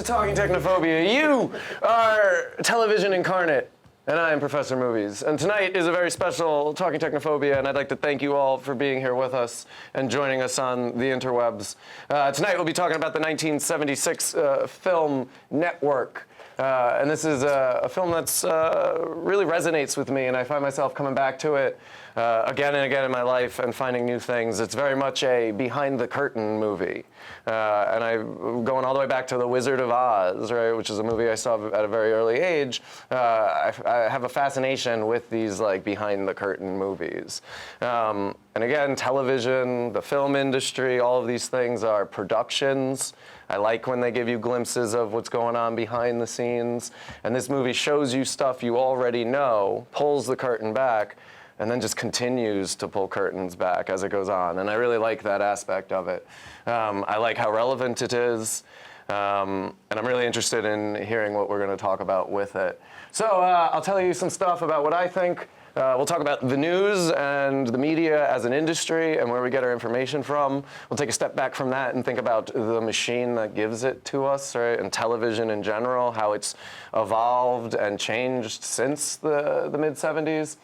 to Talking Technophobia. You are television incarnate, and I am Professor Movies. And tonight is a very special Talking Technophobia, and I'd like to thank you all for being here with us and joining us on the interwebs. Tonight we'll be talking about the 1976 film Network. And this is a film that's really resonates with me, and I find myself coming back to it again and again in my life and finding new things. It's very much a behind-the-curtain movie. And I'm going all the way back to The Wizard of Oz, right, which is a movie I saw at a very early age. I have a fascination with these like behind-the-curtain movies. And again, television, the film industry, all of these things are productions. I like when they give you glimpses of what's going on behind the scenes. And this movie shows you stuff you already know, pulls the curtain back, and then just continues to pull curtains back as it goes on. And I really like that aspect of it. I like how relevant it is. And I'm really interested in hearing what we're going to talk about with it. So I'll tell you some stuff about what I think. We'll talk about the news and the media as an industry and where we get our information from. We'll take a step back from that and think about the machine that gives it to us, right? And television in general, how it's evolved and changed since the mid-'70s.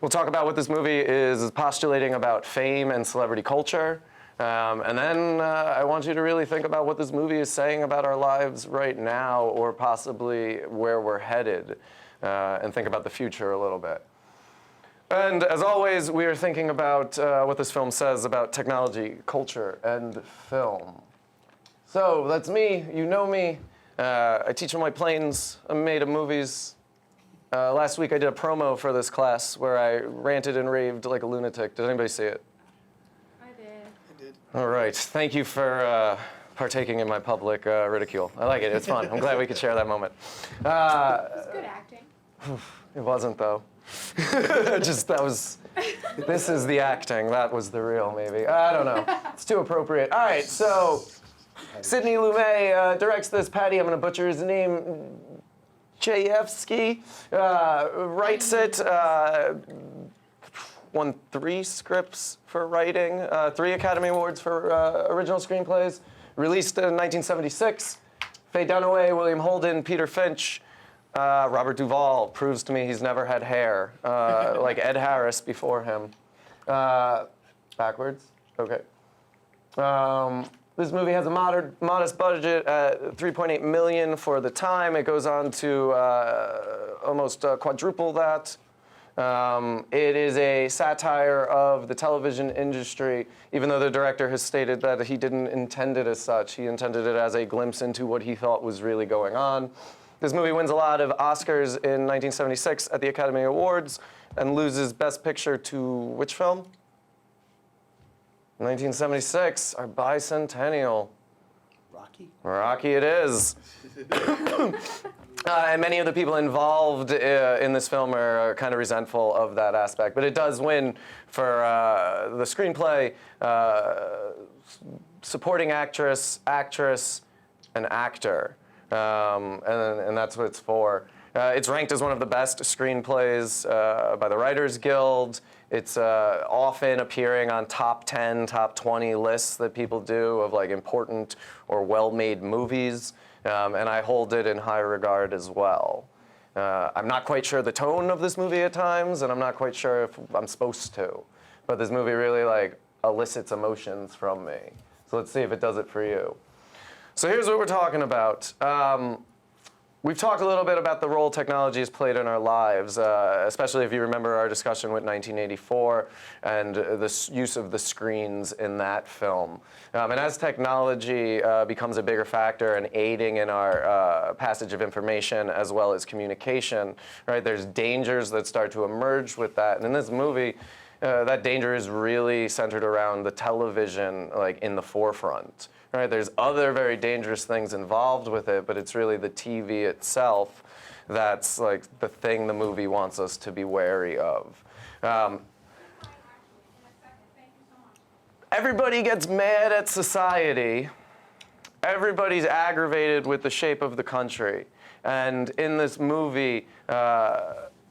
We'll talk about what this movie is postulating about fame and celebrity culture. And then I want you to really think about what this movie is saying about our lives right now, or possibly where we're headed, and think about the future a little bit. And as always, we are thinking about what this film says about technology, culture, and film. So that's me. You know me. I teach on White Plains. I'm made of movies. Last week I did a promo for this class where I ranted and raved like a lunatic. Did anybody see it? I did. All right. Thank you for partaking in my public ridicule. I like it. It's fun. I'm glad we could share that moment. It was good acting. It wasn't, though. This is the acting. That was the real, maybe. I don't know. It's too appropriate. All right, so Sidney Lumet directs this. Patty, I'm going to butcher his name. Chayefsky writes it. Won 3 scripts for writing, 3 Academy Awards for original screenplays. Released in 1976. Faye Dunaway, William Holden, Peter Finch. Robert Duvall proves to me he's never had hair, like Ed Harris before him. Backwards? Okay. This movie has a modest budget at $3.8 million for the time. It goes on to almost quadruple that. It is a satire of the television industry, even though the director has stated that he didn't intend it as such. He intended it as a glimpse into what he thought was really going on. This movie wins a lot of Oscars in 1976 at the Academy Awards and loses Best Picture to which film? 1976, our bicentennial. Rocky? Rocky it is. And many of the people involved in this film are kind of resentful of that aspect. But it does win for the screenplay, supporting actress, and actor. And that's what it's for. It's ranked as one of the best screenplays by the Writers Guild. It's often appearing on top 10, top 20 lists that people do of like important or well-made movies. And I hold it in high regard as well. I'm not quite sure the tone of this movie at times, and I'm not quite sure if I'm supposed to. But this movie really like elicits emotions from me. So let's see if it does it for you. So here's what we're talking about. We've talked a little bit about the role technology has played in our lives, especially if you remember our discussion with 1984 and the use of the screens in that film. And as technology becomes a bigger factor in aiding in our passage of information as well as communication, right, there's dangers that start to emerge with that. And in this movie, that danger is really centered around the television, like in the forefront. Right, there's other very dangerous things involved with it, but it's really the TV itself that's like the thing the movie wants us to be wary of. Everybody gets mad at society. Everybody's aggravated with the shape of the country. And in this movie,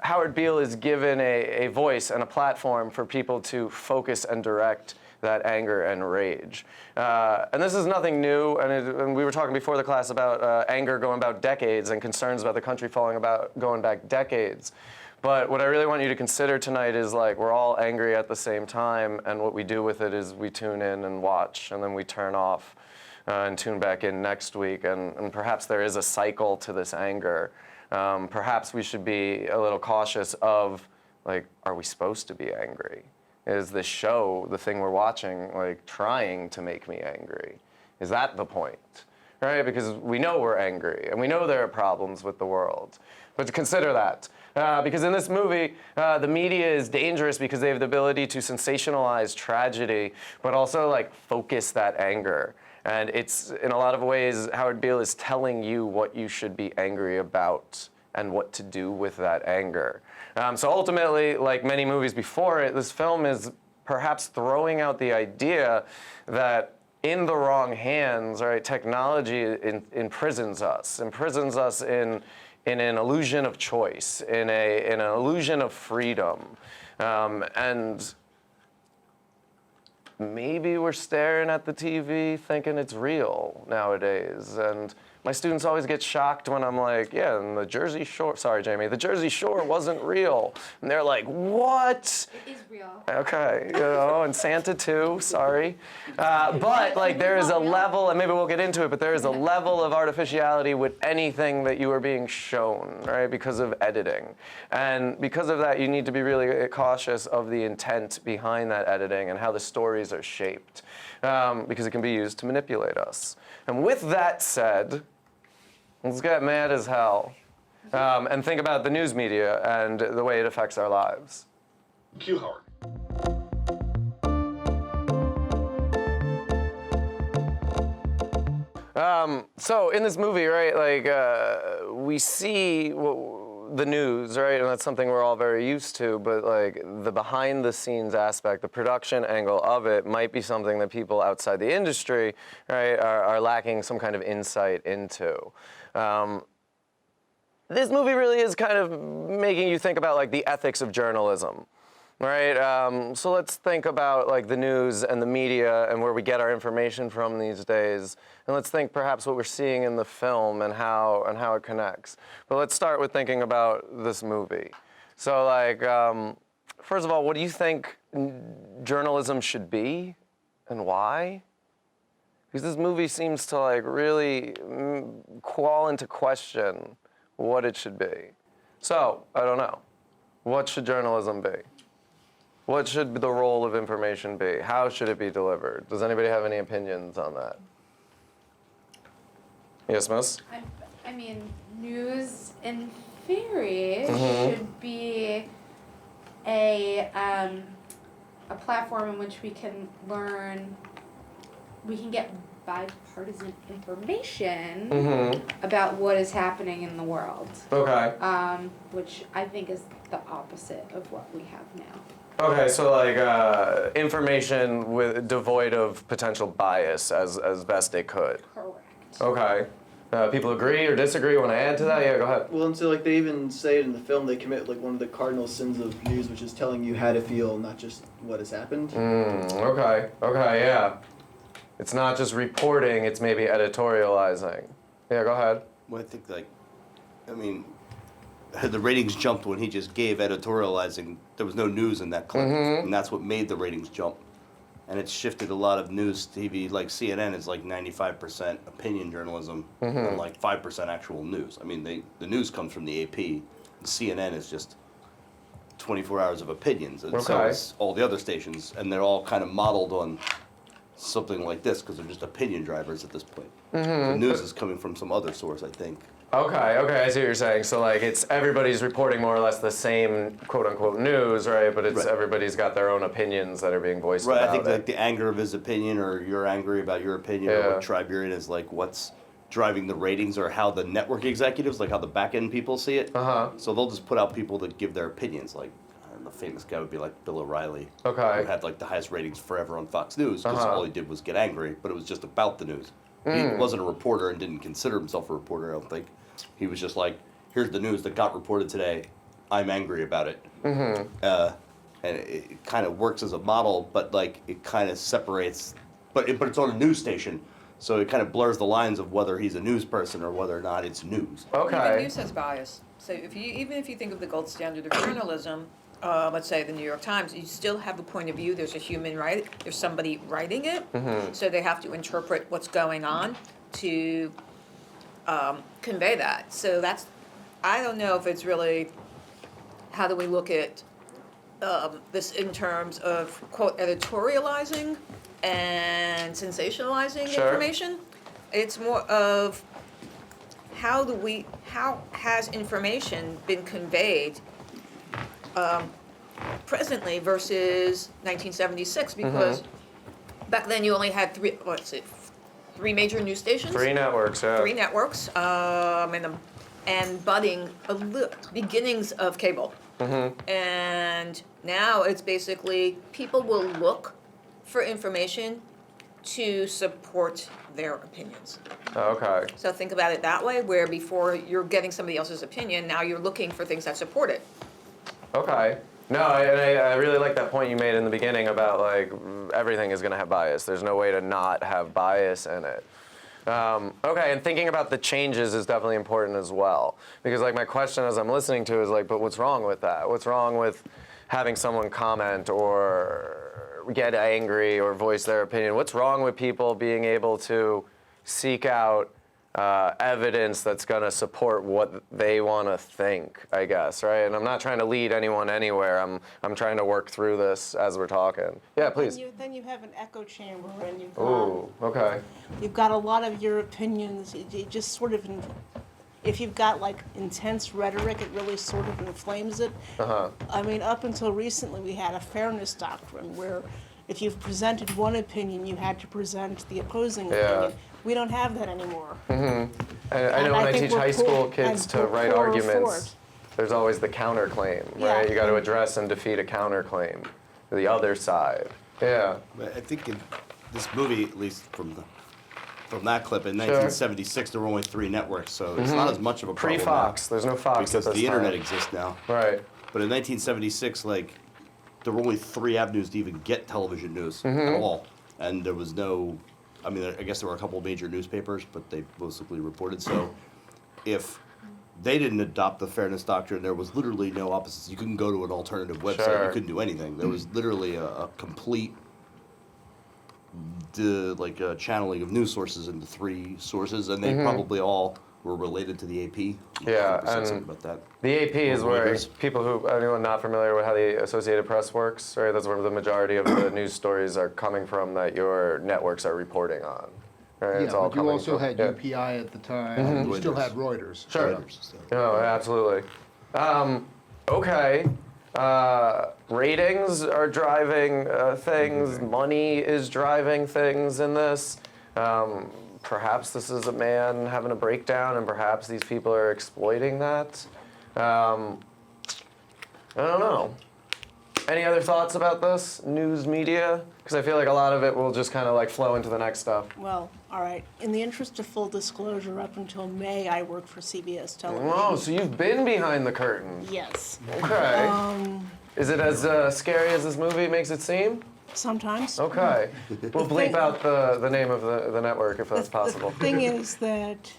Howard Beale is given a voice and a platform for people to focus and direct that anger and rage. And this is nothing new, and we were talking before the class about anger going about decades and concerns about the country going back decades. But what I really want you to consider tonight is like we're all angry at the same time, and what we do with it is we tune in and watch, and then we turn off and tune back in next week. And perhaps there is a cycle to this anger. Perhaps we should be a little cautious of, like, are we supposed to be angry? Is this show, the thing we're watching, like trying to make me angry? Is that the point? Right? Because we know we're angry, and we know there are problems with the world. But to consider that. Because in this movie, the media is dangerous because they have the ability to sensationalize tragedy, but also like focus that anger. And it's, in a lot of ways, Howard Beale is telling you what you should be angry about and what to do with that anger. So ultimately, like many movies before it, this film is perhaps throwing out the idea that in the wrong hands, right, technology imprisons us in an illusion of choice, in an illusion of freedom. And maybe we're staring at the TV thinking it's real nowadays. And my students always get shocked when I'm like, yeah, and the Jersey Shore, sorry, Jamie, the Jersey Shore wasn't real. And they're like, what? It is real. Okay, you know, and Santa too, sorry. But like there is a level, and maybe we'll get into it, but there is a level of artificiality with anything that you are being shown, right, because of editing. And because of that, you need to be really cautious of the intent behind that editing and how the stories are shaped, because it can be used to manipulate us. And with that said, let's get mad as hell and think about the news media and the way it affects our lives. Q Howard. So in this movie, right, like we see the news, right, and that's something we're all very used to, but like the behind the scenes aspect, the production angle of it might be something that people outside the industry, right, are lacking some kind of insight into. This movie really is kind of making you think about like the ethics of journalism. Right, so let's think about like the news and the media and where we get our information from these days, and let's think perhaps what we're seeing in the film and how it connects. But let's start with thinking about this movie. So, like, first of all, what do you think journalism should be, and why? Because this movie seems to like really call into question what it should be. So, I don't know. What should journalism be? What should the role of information be? How should it be delivered? Does anybody have any opinions on that? Yes, Miss? I mean, news in theory should be a platform in which we can learn, we can get bipartisan information about what is happening in the world. Okay. Which I think is the opposite of what we have now. Okay, so like information devoid of potential bias as best it could. Correct. Okay. People agree or disagree? Want to add to that? Yeah, go ahead. Well, and so like they even say it in the film, they commit like one of the cardinal sins of news, which is telling you how to feel, not just what has happened. Okay, yeah. It's not just reporting, it's maybe editorializing. Yeah, go ahead. Well, I think the ratings jumped when he just gave editorializing. There was no news in that clip, and that's what made the ratings jump. And it's shifted a lot of news TV, like CNN is like 95% opinion journalism and like 5% actual news. I mean, the news comes from the AP, and CNN is just 24 hours of opinions, and so is all the other stations, and they're all kind of modeled on something like this because they're just opinion drivers at this point. The news is coming from some other source, I think. Okay, I see what you're saying. So like it's everybody's reporting more or less the same quote unquote news, right? But it's everybody's got their own opinions that are being voiced about Right, I think it. like the anger of his opinion, or you're angry about your opinion, or what tribe you're in is like what's driving the ratings, or how the network executives, like how the back end people see it. So they'll just put out people that give their opinions, like the famous guy would be like Bill O'Reilly, who had like the highest ratings forever on Fox News because all he did was get angry, but it was just about the news. He wasn't a reporter and didn't consider himself a reporter, I don't think. He was just like, here's the news that got reported today. I'm angry about it. And it kind of works as a model, but like it kind of separates. But it's on a news station, so it kind of blurs the lines of whether he's a news person or whether or not it's news. Even Okay. news has bias. So even if you think of the gold standard of journalism, let's say the New York Times, you still have a point of view. There's a human there's somebody writing it, so they have to interpret what's going on to convey that. So I don't know if it's really, how do we look at this in terms of, quote, editorializing and sensationalizing Sure. information. It's more of how has information been conveyed presently versus 1976, because back then you only had three major news stations. Three networks, yeah. Three networks, and budding beginnings of cable. And now it's basically people will look for information to support their opinions. Okay. So think about it that way, where before you're getting somebody else's opinion, now you're looking for things that support it. Okay. No, I really like that point you made in the beginning about like everything is going to have bias. There's no way to not have bias in it. Okay, and thinking about the changes is definitely important as well. Because like my question as I'm listening to is like, but what's wrong with that? What's wrong with having someone comment or get angry or voice their opinion? What's wrong with people being able to seek out evidence that's going to support what they want to think, I guess, right? And I'm not trying to lead anyone anywhere. I'm trying to work through this as we're talking. Yeah, please. Then you have an echo chamber, and Ooh, okay. you've got a lot of your opinions. You just sort of, if you've got like intense rhetoric, it really sort of inflames it. I mean, up until recently, we had a fairness doctrine where if you've presented one opinion, you had to present the opposing opinion. We don't have that anymore. I know when I think teach we're high school kids and to we're write poorer arguments, for there's always the counterclaim, Yeah. right? You got to address and defeat a counterclaim, the other side. Yeah. But I think in this movie, at least from that clip, in 1976 there were only 3 networks, so it's not as much of a problem Pre-Fox. There's no Fox because at this the internet time. exists now. Right. But in 1976, like, there were only 3 avenues to even get television news at all. And there was no, I mean, I guess there were a couple of major newspapers, but they basically reported. So if they didn't adopt the fairness doctrine, there was literally no opposites. You couldn't go to an alternative website. Sure. You couldn't do anything. There was literally a complete channeling of news sources into 3 sources, and they probably all were related to the AP. Yeah, 100% and something about that. The AP is where Reuters. anyone not familiar with how the Associated Press works, right? That's where the majority of the news stories are coming from that your networks are reporting on. Right? It's Yeah, all but you coming also from- had yeah. UPI at the time. You still had Reuters. Sure. Reuters, so. No, absolutely. Okay. Ratings are driving things. Money is driving things in this. Perhaps this is a man having a breakdown, and perhaps these people are exploiting that. I don't know. Any other thoughts about this news media? Because I feel like a lot of it will just kind of like flow into the next stuff. Well, all right. In the interest of full disclosure, up until May, I worked for CBS Television. Oh, so you've been behind the curtain. Yes. Okay. Is it as scary as this movie makes it seem? Sometimes. Okay. We'll bleep out the name of the network if that's possible. The thing is that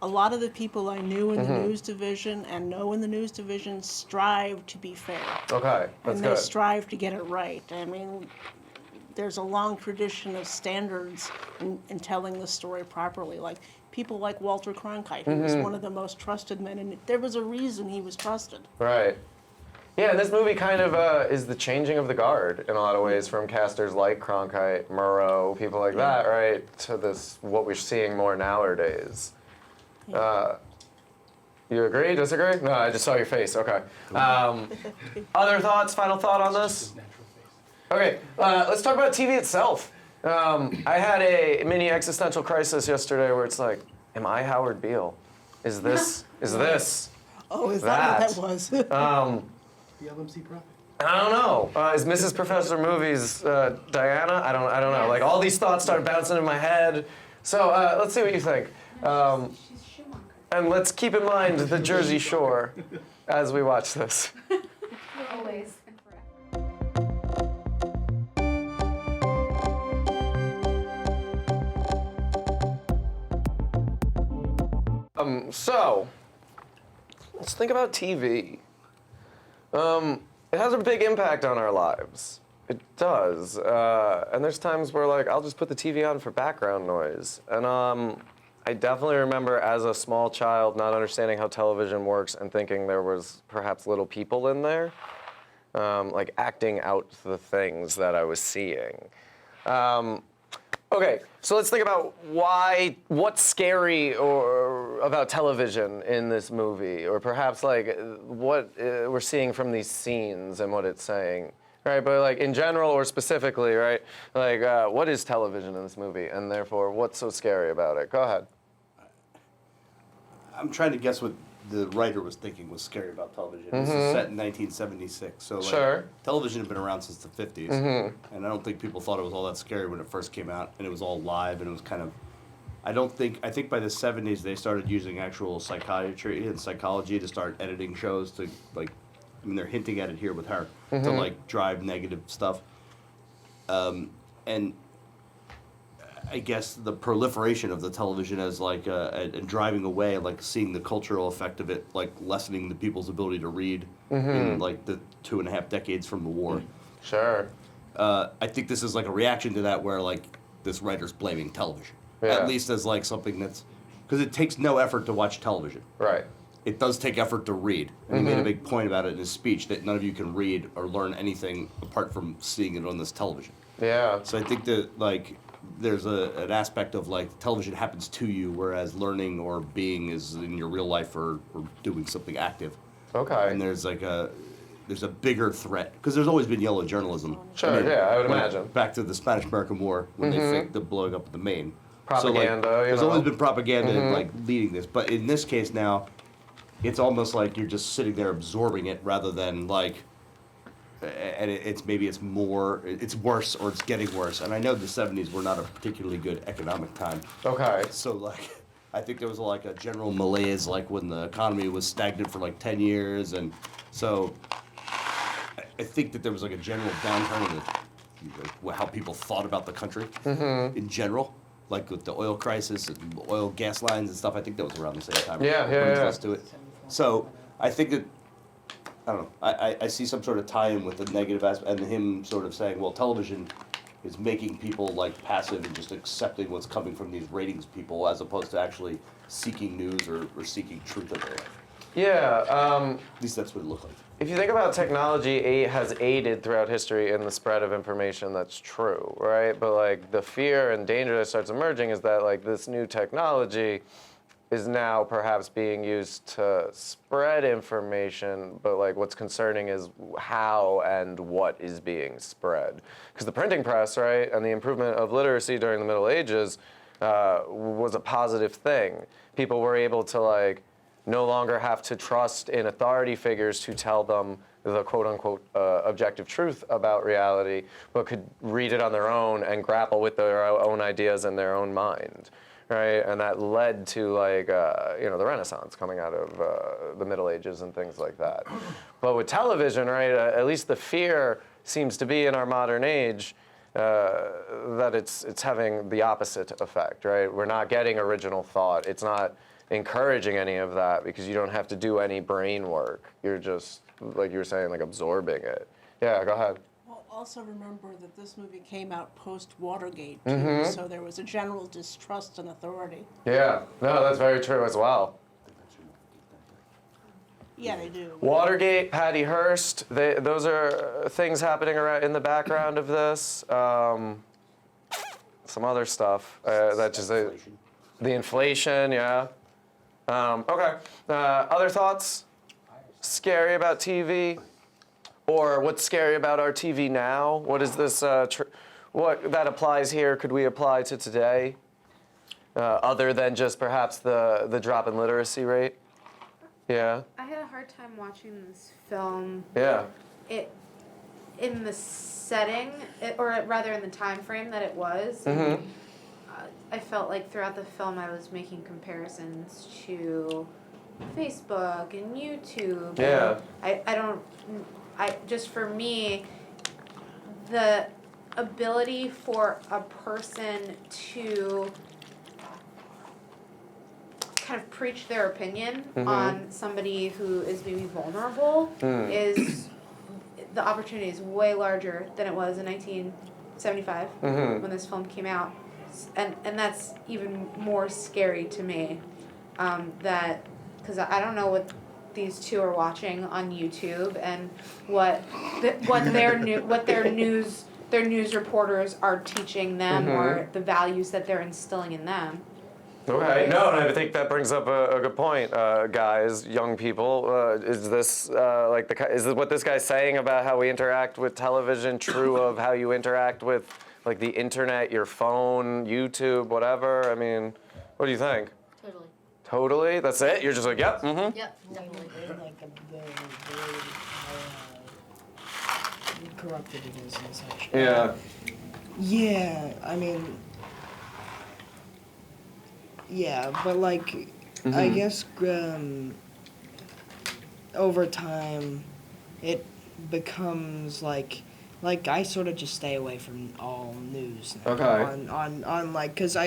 a lot of the people I knew in the news division and know in the news division strive to be fair. Okay, that's And they good. strive to get it right. I mean, there's a long tradition of standards in telling the story properly. Like people like Walter Cronkite, who was one of the most trusted men, and there was a reason he was trusted. Right. Yeah, and this movie kind of is the changing of the guard in a lot of ways, from casters like Cronkite, Murrow, people like that, right, to this what we're seeing more nowadays. You agree? Disagree? No, I just saw your face. Okay. Other thoughts? Final thought on this? Okay, let's talk about TV itself. I had a mini existential crisis yesterday where it's like, am I Howard Beale? Is this? Oh, is that what that was? The LMC prophet. I don't know. Is Mrs. Professor Movies Diana? I don't know. Like all these thoughts started bouncing in my head. So let's see what you think. She's Schumacher. And let's keep in mind the Jersey Shore. as we watch this. Always and forever. So, let's think about TV. It has a big impact on our lives. It does. And there's times where, like, I'll just put the TV on for background noise. And I definitely remember as a small child not understanding how television works and thinking there was perhaps little people in there, like acting out the things that I was seeing. Okay, so let's think about what's scary or about television in this movie, or perhaps like what we're seeing from these scenes and what it's saying, right? But like in general or specifically, right? Like what is television in this movie, and therefore what's so scary about it? Go ahead. I'm trying to guess what the writer was thinking was scary about television. This is set in 1976, so like, Sure. television had been around since the 50s, and I don't think people thought it was all that scary when it first came out, and it was all live, and it was kind of, I think by the 70s they started using actual psychiatry and psychology to start editing shows to, like, I mean, they're hinting at it here with her, to like drive negative stuff, and I guess the proliferation of the television as like and driving away, like seeing the cultural effect of it, like lessening the people's ability to read in like the 2.5 decades from the war. Sure. I think this is like a reaction to that, where like this writer's blaming television, Yeah. at least as like something that's, because it takes no effort to watch television. Right. It does take effort to read, and he made a big point about it in his speech that none of you can read or learn anything apart from seeing it on this television. Yeah. So I think that like there's an aspect of like television happens to you, whereas learning or being is in your real life or doing something active. Okay. And there's a bigger threat, because there's always been yellow journalism. Sure, yeah, I would when- imagine. Back to the Spanish-American War when they faked the blowing up of the Maine. Propaganda, So, like, you there's know. always been propaganda like leading this, but in this case now, it's almost like you're just sitting there absorbing it rather than like, and it's worse or it's getting worse. And I know the 70s were not a particularly good economic time. Okay. So like, I think there was like a general malaise, like when the economy was stagnant for like 10 years, and so I think that there was like a general downturn in how people thought about the country in general, like with the oil crisis and oil gas lines and stuff. I think that was around the same time. Yeah, yeah, Brings yeah. us to it. So I think that, I don't know, I see some sort of tie-in with the negative aspect, and him sort of saying, well, television is making people like passive and just accepting what's coming from these ratings people, as opposed to actually seeking news or seeking truth in their life. Yeah. At least that's what it looked like. If you think about technology, has aided throughout history in the spread of information. That's true, right? But like the fear and danger that starts emerging is that like this new technology is now perhaps being used to spread information, but like what's concerning is how and what is being spread. Because the printing press, right, and the improvement of literacy during the Middle Ages was a positive thing. People were able to like no longer have to trust in authority figures to tell them the quote-unquote objective truth about reality, but could read it on their own and grapple with their own ideas in their own mind, right? And that led to like the Renaissance coming out of the Middle Ages and things like that. But with television, right, at least the fear seems to be in our modern age that it's having the opposite effect, right? We're not getting original thought. It's not encouraging any of that because you don't have to do any brain work. You're just, like you were saying, like absorbing it. Yeah, go ahead. Well, also remember that this movie came out post-Watergate, too, so there was a general distrust in authority. Yeah, no, that's very true as well. Yeah, they do. Watergate, Patty Hearst, those are things happening around in the background of this. Some other stuff that just the inflation, yeah. Okay. Other thoughts? Scary about TV, or what's scary about our TV now? What is this? What that applies here? Could we apply to today? Other than just perhaps the drop in literacy rate? Yeah. I had a hard time watching this film. Yeah. In the setting, or rather in the time frame that it was. I felt like throughout the film I was making comparisons to Facebook and YouTube. Yeah. Just for me, the ability for a person to kind of preach their opinion on somebody who is maybe vulnerable is, the opportunity is way larger than it was in 1975 when this film came out. And that's even more scary to me, that, because I don't know what these two are watching on YouTube and what their news reporters are teaching them or the values that they're instilling in them. Okay, no, and I think that brings up a good point, guys, young people. Is this is what this guy's saying about how we interact with television true of how you interact with like the internet, your phone, YouTube, whatever? I mean, what do you think? Totally. Totally? That's it? You're just like, yep, Yep, definitely. Like the corrupted it is and such. Yeah. Yeah, I mean, yeah, but like, I guess over time, it becomes like I sort of just stay away from all news. Now. Okay. On like, cause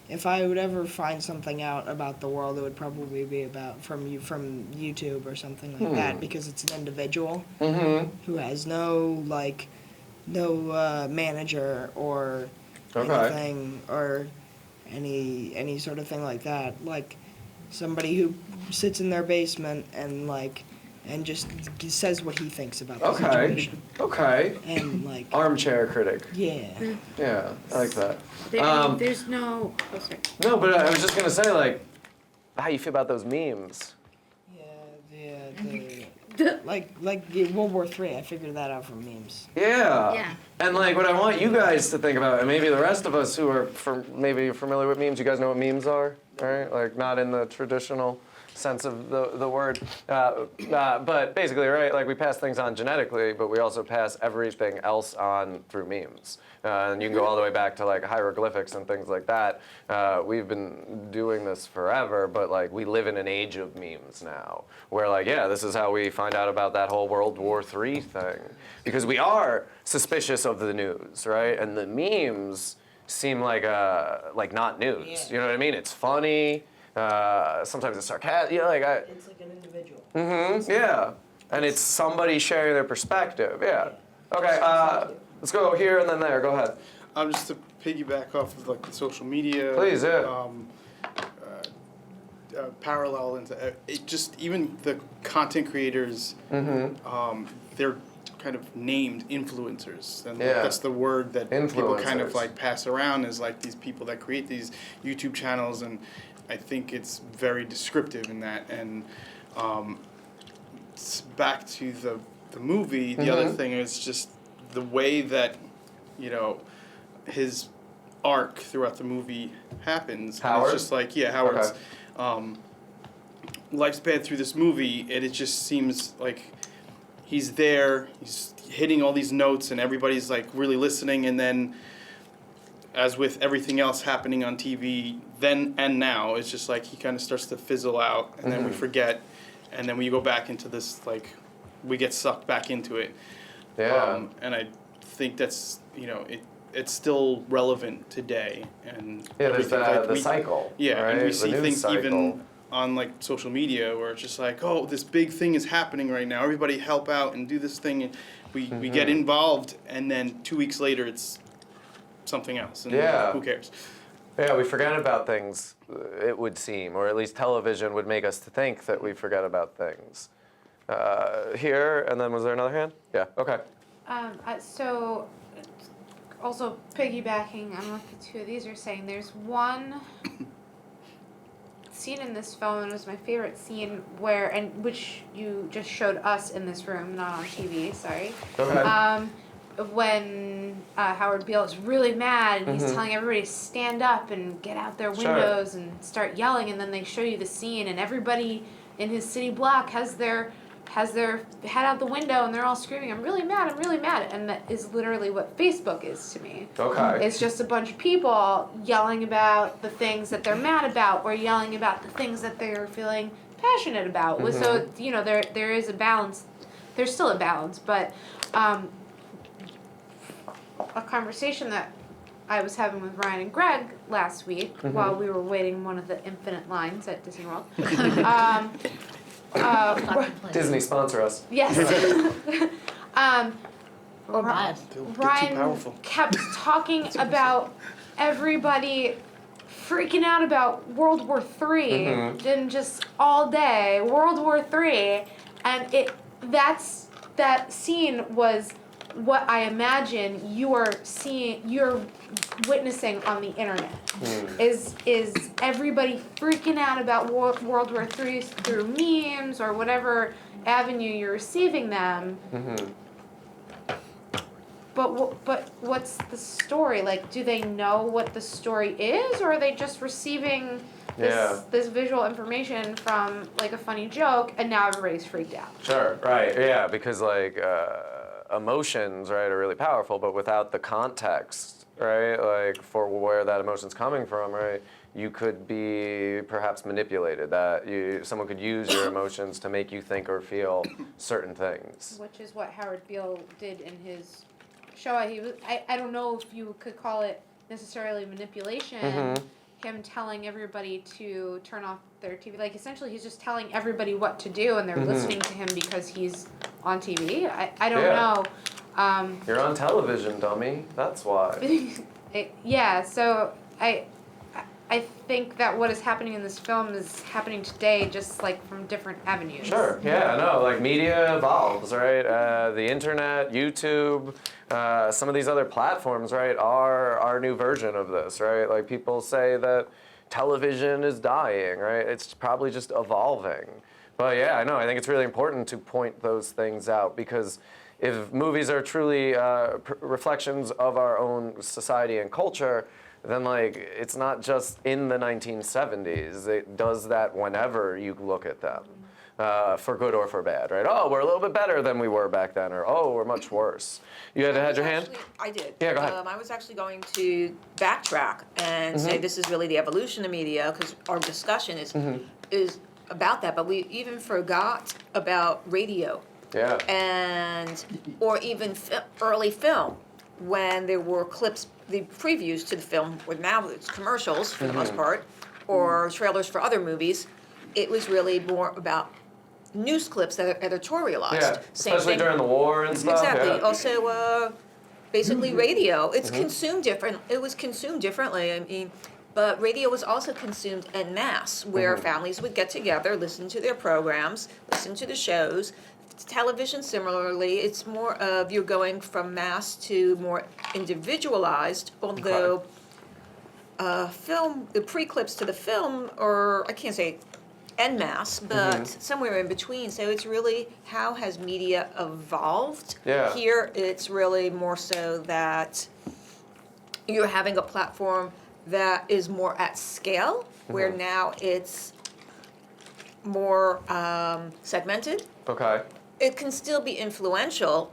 if I would ever find something out about the world, it would probably be about from YouTube or something like that, because it's an individual who has no manager or anything or any sort of thing like that. Like somebody who sits in their basement and just says what he thinks about the situation. Okay. And like Armchair critic. yeah. Yeah, I like that. There's no. Oh, sorry. No, but I was just gonna say, like, how you feel about those memes? Like World War III, I figured that out from memes. Yeah. Yeah. And like, what I want you guys to think about, and maybe the rest of us who are maybe familiar with memes, you guys know what memes are, right? Like, not in the traditional sense of the word, but basically, right? Like, we pass things on genetically, but we also pass everything else on through memes. And you can go all the way back to like hieroglyphics and things like that. We've been doing this forever, but like we live in an age of memes now, where like, yeah, this is how we find out about that whole World War III thing, because we are suspicious of the news, right? And the memes seem like not news. Yeah. You know what I mean? It's funny. Sometimes it's sarcastic. You know, It's like an individual. yeah, and it's somebody sharing their perspective. Yeah. Okay. Let's go here and then there. Go ahead. Just to piggyback off of like the social media. Please, yeah. Parallel into it, just even the content creators. They're kind of named influencers, and Yeah. that's the word that people kind of Influencers. like pass around is like these people that create these YouTube channels, and I think it's very descriptive in that. And back to the movie, the other thing is just the way that, you know, his arc throughout the movie happens. Howard? And it's just like, yeah, Howard's lifespan through this movie, and it just seems like he's there, he's hitting all these notes, and everybody's like really listening, and then as with everything else happening on TV then and now, it's just like he kind of starts to fizzle out, and then we forget, and then we go back into this, like, we get sucked back into it. Yeah. And I think that's, you know, it's still relevant today, and Yeah, there's everything, like, the we- cycle. yeah, right? and we The see news things cycle. even on like social media where it's just like, oh, this big thing is happening right now. Everybody help out and do this thing, and we get involved, and then 2 weeks later it's something else, and Yeah. who cares? Yeah, we forget about things, it would seem, or at least television would make us to think that we forget about things. Here, and then was there another hand? Yeah, okay. So, also piggybacking on what the two of these are saying, there's one scene in this film, and it was my favorite scene, which you just showed us in this room, not on TV, sorry. Go ahead. When Howard Beale is really mad, and he's telling everybody to stand up and get out their windows and start yelling, and then they show you the scene, and everybody in his city block has their has their head out the window and they're all screaming, I'm really mad, and that is literally what Facebook is to me. Okay. It's just a bunch of people yelling about the things that they're mad about, or yelling about the things that they're feeling passionate about. So, you know, there is a balance. There's still a balance, but a conversation that I was having with Ryan and Greg last week while we were waiting in one of the infinite lines at Disney World. Disney, sponsor us. Yes. Or bias. They're too Ryan powerful. kept talking about everybody freaking out about World War III, then just all day World War III, and that scene was what I imagine you're witnessing on the internet. Is everybody freaking out about World War III through memes or whatever avenue you're receiving them? But what's the story? Like, do they know what the story is, or are they just receiving this visual information from like a funny joke, and now everybody's freaked out? Sure, right, yeah, because like emotions, right, are really powerful, but without the context, right, like for where that emotion's coming from, right, you could be perhaps manipulated. That someone could use your emotions to make you think or feel certain things. Which is what Howard Beale did in his show. I don't know if you could call it necessarily manipulation. Him telling everybody to turn off their TV. Like, essentially, he's just telling everybody what to do, and they're listening to him because he's on TV. I don't know. You're on television, dummy. That's why. So I think that what is happening in this film is happening today, just like from different avenues. Sure, yeah, no, like media evolves, right? The internet, YouTube, some of these other platforms, right, are our new version of this, right? Like people say that television is dying, right? It's probably just evolving. But yeah, I know, I think it's really important to point those things out, because if movies are truly reflections of our own society and culture, then like it's not just in the 1970s. It does that whenever you look at them, for good or for bad, right? Oh, we're a little bit better than we were back then, or oh, we're much worse. You had your hand? I did. Yeah, go ahead. I was actually going to backtrack and say this is really the evolution of media, because our discussion is about that, but we even forgot about radio. Yeah. Or even early film, when there were clips, the previews to the film, with now it's commercials for the most part, or trailers for other movies. It was really more about news clips that are editorialized. Yeah, especially during the war and stuff. Exactly. Yeah. Also, basically radio. It's consumed different. It was consumed differently. I mean, but radio was also consumed en masse, where families would get together, listen to their programs, listen to the shows. Television, similarly, it's more of you're going from mass to more individualized, although film, the pre-clips to the film, or I can't say en masse, but somewhere in between. So it's really, how has media evolved? Yeah. Here, it's really more so that you're having a platform that is more at scale, where now it's more segmented. Okay. It can still be influential,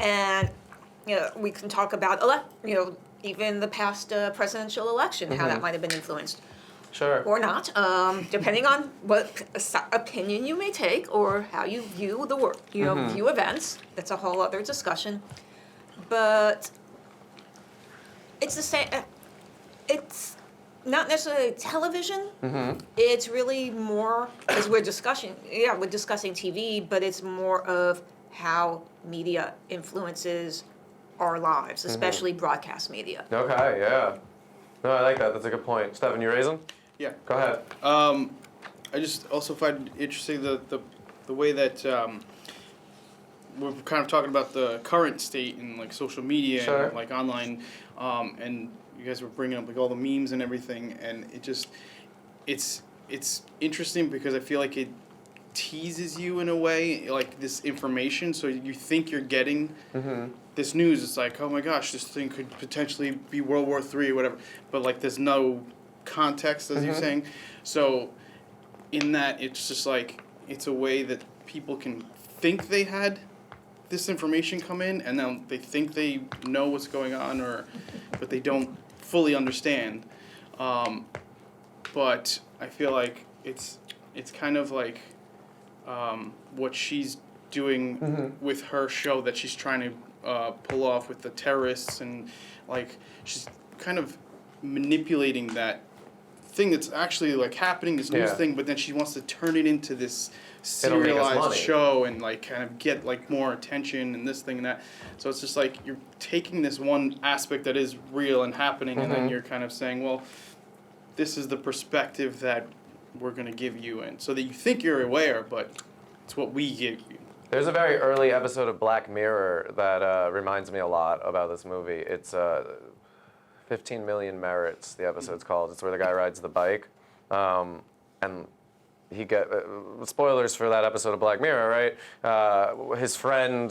and we can talk about even the past presidential election, how that might have been influenced Sure. or not, depending on what opinion you may take or how you view the world, view events. That's a whole other discussion, but it's the same. It's not necessarily television. It's really more, as we're discussing TV, but it's more of how media influences our lives, especially broadcast media. Okay, yeah. No, I like that. That's a good point. Stephen, you raising? Yeah. Go ahead. I just also find it interesting the way that we're kind of talking about the current state in like social media Sure. and like online, and you guys were bringing up like all the memes and everything, and it's interesting because I feel like it teases you in a way, like this information, so you think you're getting this news. It's like, oh my gosh, this thing could potentially be World War III or whatever, but like there's no context, as you're saying. So in that, it's just like, it's a way that people can think they had this information come in, and then they think they know what's going on, but they don't fully understand. But I feel like it's kind of like what she's doing with her show that she's trying to pull off with the terrorists, and like she's kind of manipulating that thing that's actually like happening, this news thing, but then she wants to turn it into this serialized show and like kind of get like more attention and this thing and that. So it's just like you're taking this one aspect that is real and happening, and then you're kind of saying, well, this is the perspective that we're going to give you, and so that you think you're aware, but it's what we give you. There's a very early episode of Black Mirror that reminds me a lot about this movie. It's 15 Million Merits, the episode's called. It's where the guy rides the bike. And he spoilers for that episode of Black Mirror, right? His friend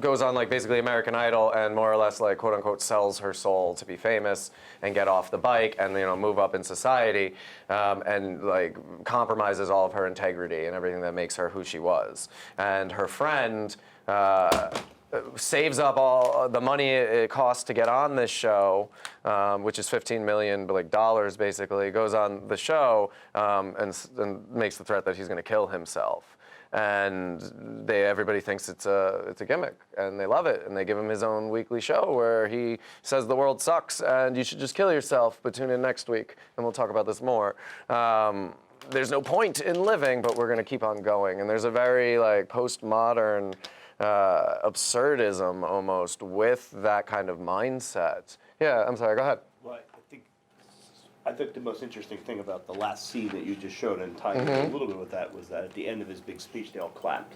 goes on like basically American Idol and more or less like quote unquote sells her soul to be famous and get off the bike and move up in society, and like compromises all of her integrity and everything that makes her who she was. And her friend saves up all the money it costs to get on this show, which is $15 million dollars basically, goes on the show and makes the threat that he's going to kill himself. And everybody thinks it's a gimmick, and they love it, and they give him his own weekly show where he says the world sucks and you should just kill yourself. But tune in next week, and we'll talk about this more. There's no point in living, but we're going to keep on going. And there's a very like postmodern absurdism almost with that kind of mindset. Yeah, I'm sorry, go ahead. Well, I think the most interesting thing about the last scene that you just showed and tying a little bit with that was that at the end of his big speech, they all clapped.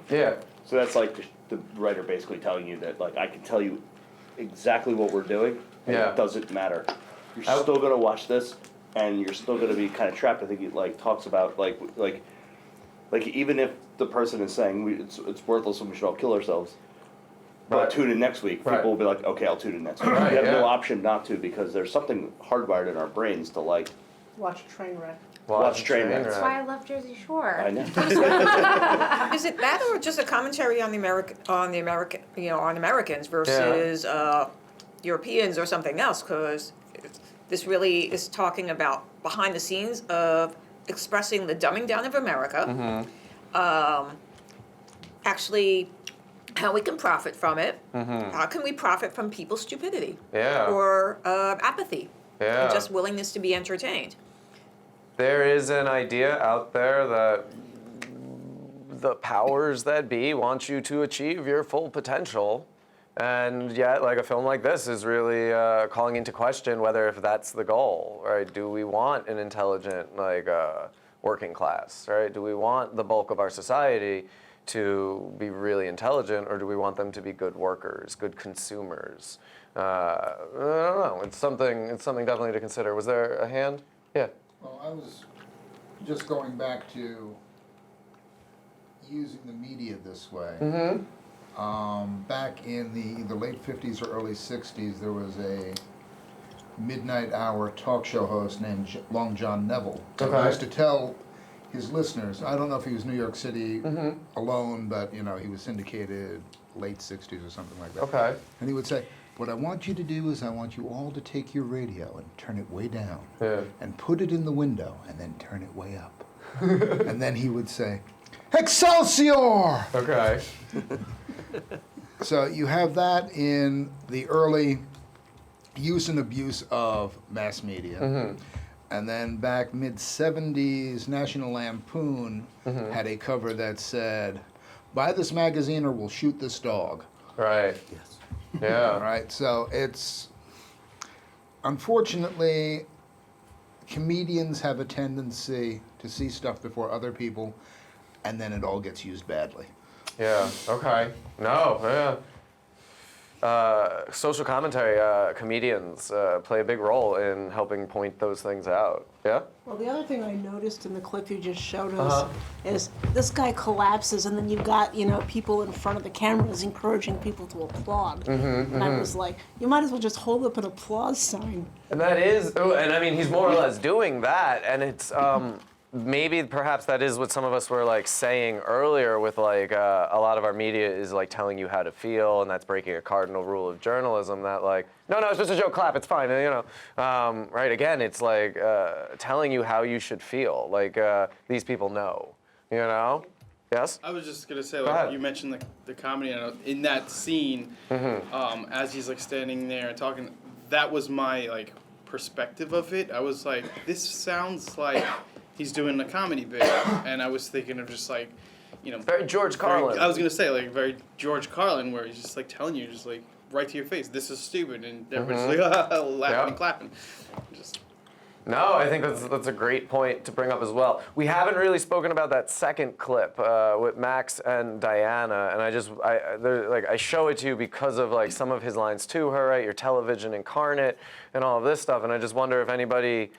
Yeah. So that's like the writer basically telling you that, like, I can tell you exactly what we're doing, and it doesn't matter. You're still going to watch this, and you're still going to be kind of trapped. I think he, like, talks about, like even if the person is saying it's worthless and we should all kill ourselves, but tune in next week, people will be like, okay, I'll tune in next week. You have no option not to, because there's something hardwired in our brains to like Watch a train wreck. watch train wreck. That's why I love Jersey Shore. I know. Is it that, or just a commentary on Americans versus Europeans or something else? Because this really is talking about behind the scenes of expressing the dumbing down of America. Actually, how we can profit from it. How can we profit from people's stupidity or apathy and just willingness to be entertained? There is an idea out there that the powers that be want you to achieve your full potential, and yet like a film like this is really calling into question whether if that's the goal, right? Do we want an intelligent like working class, right? Do we want the bulk of our society to be really intelligent, or do we want them to be good workers, good consumers? I don't know. It's something definitely to consider. Was there a hand? Yeah. Well, I was just going back to using the media this way. Back in the late 50s or early 60s, there was a midnight hour talk show host named Long John Neville. He used to tell his listeners, I don't know if he was New York City alone, but he was syndicated late 60s or something like that. And he would say, what I want you to do is I want you all to take your radio and turn it way down and put it in the window and then turn it way up. And then he would say, Excelsior! So you have that in the early use and abuse of mass media. And then back mid-70s, National Lampoon had a cover that said, buy this magazine or we'll shoot this dog. Right. Yes. Yeah. Right, so it's, unfortunately, comedians have a tendency to see stuff before other people, and then it all gets used badly. Yeah, okay. No, yeah. Social commentary, comedians play a big role in helping point those things out. Yeah? Well, the other thing I noticed in the clip you just showed us is this guy collapses, and then you've got, people in front of the cameras encouraging people to applaud. And I was like, you might as well just hold up an applause sign. And that is, and I mean, he's more or less doing that, and it's, maybe perhaps that is what some of us were like saying earlier with like a lot of our media is like telling you how to feel, and that's breaking a cardinal rule of journalism that like, no, it's just a joke, clap, it's fine, and, you know. Right, again, it's like telling you how you should feel. Like these people know, you know? Yes? I was just gonna say, Go like ahead. you mentioned the comedy in that scene, as he's like standing there and talking. That was my like perspective of it. I was like, this sounds like he's doing a comedy bit, and I was thinking of just like, you know, Very George Carlin. I was gonna say like very George Carlin, where he's just like telling you, just like right to your face, this is stupid, and everybody's like laughing and clapping. Just. No, I think that's a great point to bring up as well. We haven't really spoken about that second clip with Max and Diana, and I show it to you because of like some of his lines to her, right? Your television incarnate and all of this stuff, and I just wonder if anybody,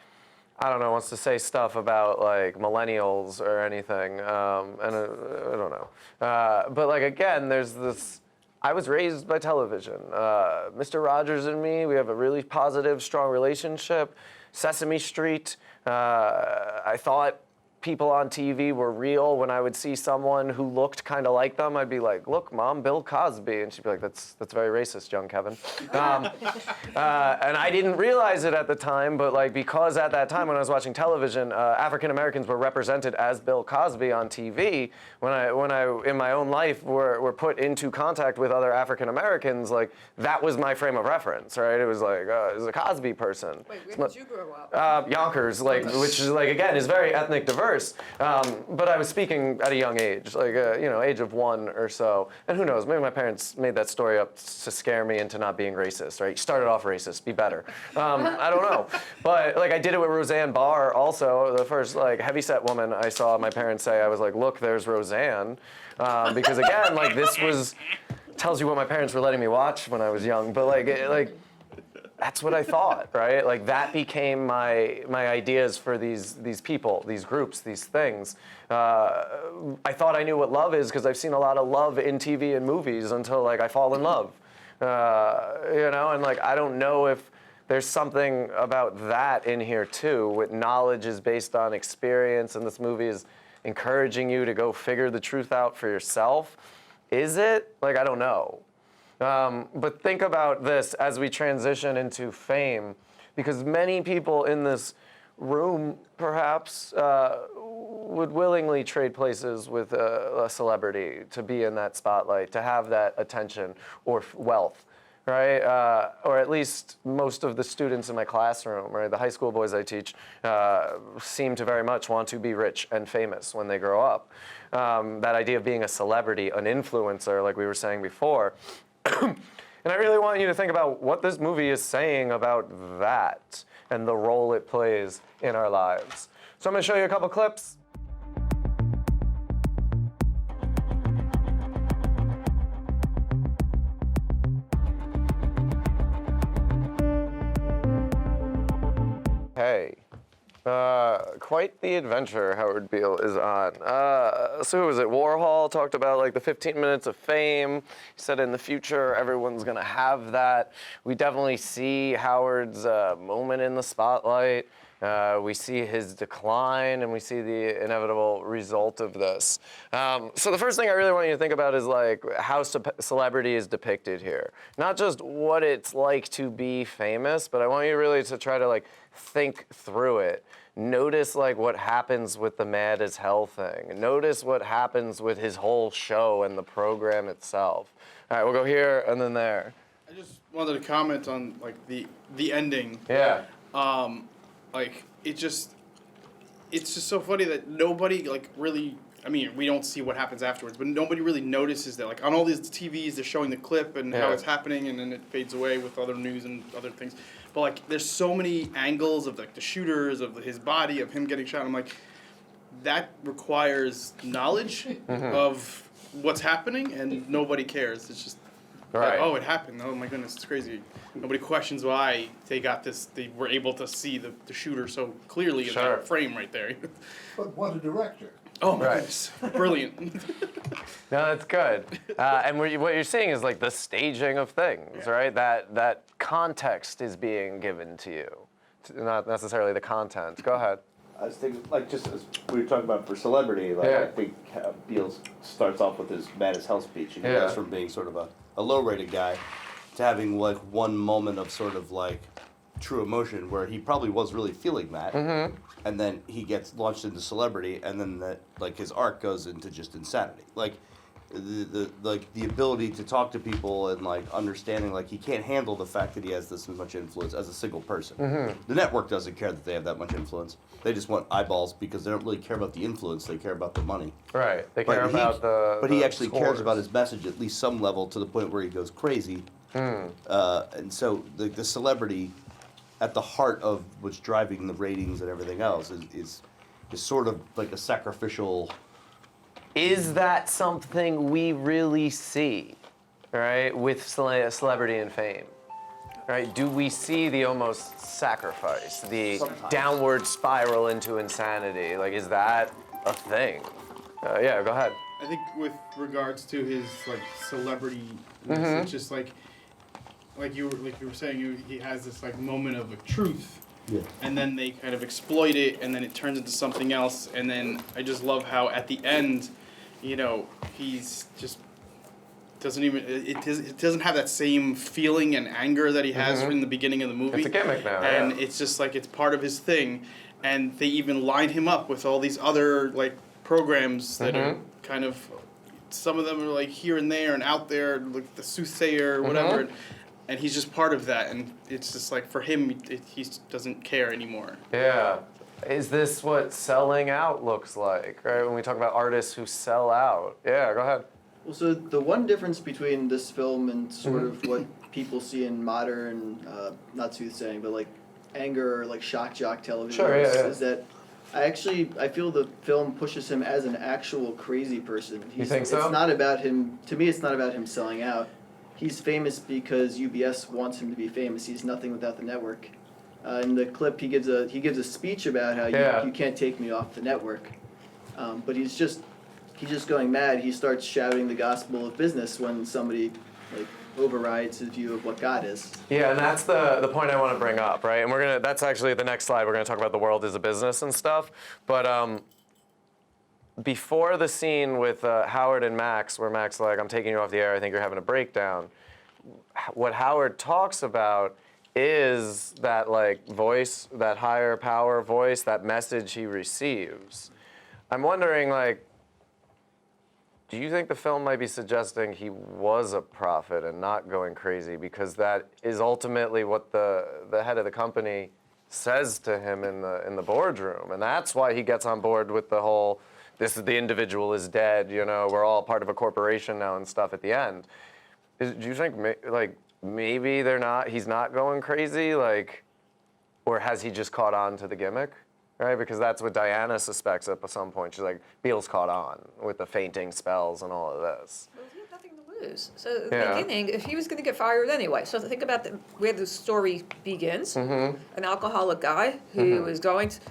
I don't know, wants to say stuff about like millennials or anything, and I don't know. But like again, there's this. I was raised by television. Mr. Rogers and me, we have a really positive, strong relationship. Sesame Street, I thought people on TV were real. When I would see someone who looked kind of like them, I'd be like, look, Mom, Bill Cosby. And she'd be like, that's very racist, young Kevin. And I didn't realize it at the time, but like because at that time when I was watching television, African Americans were represented as Bill Cosby on TV. When I in my own life were put into contact with other African Americans, like that was my frame of reference, right? It was like, it was a Cosby person. Wait, where did you grow up? Yonkers, like, which is like, again, is very ethnic diverse. But I was speaking at a young age, like, age of 1 or so. And who knows, maybe my parents made that story up to scare me into not being racist, right? You started off racist, be better. I don't know. But like I did it with Roseanne Barr also, the first like heavyset woman I saw my parents say. I was like, look, there's Roseanne. Because again, like this tells you what my parents were letting me watch when I was young. But like that's what I thought, right? Like that became my ideas for these people, these groups, these things. I thought I knew what love is because I've seen a lot of love in TV and movies until like I fall in love, and like I don't know if there's something about that in here too. With knowledge is based on experience, and this movie is encouraging you to go figure the truth out for yourself. Is it? Like I don't know. But think about this as we transition into fame, because many people in this room perhaps would willingly trade places with a celebrity to be in that spotlight, to have that attention or wealth, right? Or at least most of the students in my classroom, right? The high school boys I teach seem to very much want to be rich and famous when they grow up. That idea of being a celebrity, an influencer, like we were saying before. And I really want you to think about what this movie is saying about that and the role it plays in our lives. So I'm going to show you a couple clips. Hey. Quite the adventure Howard Beale is on. So who was it? Warhol talked about like the 15 minutes of fame. He said in the future everyone's gonna have that. We definitely see Howard's moment in the spotlight. We see his decline, and we see the inevitable result of this. So the first thing I really want you to think about is like how celebrity is depicted here. Not just what it's like to be famous, but I want you really to try to like think through it. Notice like what happens with the Mad as Hell thing. Notice what happens with his whole show and the program itself. All right, we'll go here and then there. I just wanted to comment on like the ending. Yeah. Like it's just so funny that nobody like really. I mean, we don't see what happens afterwards, but nobody really notices that. Like on all these TVs, they're showing the clip and how it's happening, and then it fades away with other news and other things. But like, there's so many angles of like the shooters, of his body, of him getting shot. I'm like, that requires knowledge of what's happening, and nobody cares. It's just, like, oh, it happened. Oh my goodness, it's crazy. Nobody questions why they got this. They were able to see the shooter so clearly in that frame right there. But what a director. Oh my goodness, brilliant. No, that's good. And what you're seeing is like the staging of things, right? That context is being given to you, not necessarily the content. Go ahead. I was thinking, like, just as we were talking about for celebrity, like, Yeah. I think Beale starts off with his mad as hell speech, and he Yeah. goes from being sort of a low-rated guy to having, like, one moment of sort of, like, true emotion where he probably was really feeling that, and then he gets launched into celebrity, and then that, like, his arc goes into just insanity. Like, the ability to talk to people and like understanding like he can't handle the fact that he has this much influence as a single person. The network doesn't care that they have that much influence. They just want eyeballs because they don't really care about the influence. They care about the money. Right. They care about the. But the he actually cares scores. about his message at least some level to the point where he goes crazy. And so the celebrity at the heart of what's driving the ratings and everything else is sort of like a sacrificial. Is that something we really see, right, with celebrity and fame? Right? Do we see the almost sacrifice, the Sometimes. downward spiral into insanity? Like, is that a thing? Yeah, go ahead. I think with regards to his like celebrity, it's just like you were saying, he has this like moment of truth, and then they kind of exploit it, and then it turns into something else, and then I just love how at the end, he's just doesn't even it doesn't have that same feeling and anger that he has in the beginning of the movie. It's a gimmick now, and yeah. it's just like it's part of his thing, and they even line him up with all these other like programs that are kind of, some of them are like here and there and out there, like the soothsayer or whatever, and he's just part of that, and it's just like for him, he doesn't care anymore. Yeah. Is this what selling out looks like, right? When we talk about artists who sell out. Yeah, go ahead. Well, so the one difference between this film and sort of what people see in modern, not soothsaying, but like anger or like shock jock television is that I feel the film pushes him as an actual crazy person. You think so? It's not about him, to me it's not about him selling out. He's famous because UBS wants him to be famous. He's nothing without the network. In the clip, he gives a speech about how you can't take me off the network, but he's just going mad. He starts shouting the gospel of business when somebody like overrides his view of what God is. Yeah, and that's the point I want to bring up, right? And that's actually the next slide. We're gonna talk about the world as a business and stuff. But before the scene with Howard and Max, where Max is like, "I'm taking you off the air. I think you're having a breakdown." What Howard talks about is that like voice, that higher power voice, that message he receives. I'm wondering, like, do you think the film might be suggesting he was a prophet and not going crazy, because that is ultimately what the head of the company says to him in the boardroom, and that's why he gets on board with the whole, this is the individual is dead, we're all part of a corporation now and stuff at the end. Do you think maybe he's not going crazy, like, or has he just caught on to the gimmick? Right, because that's what Diana suspects at some point. She's like, Beale's caught on with the fainting spells and all of this. Well, he had nothing to lose. So at the beginning, if he was going to get fired anyway, so think about where the story begins. An alcoholic guy who was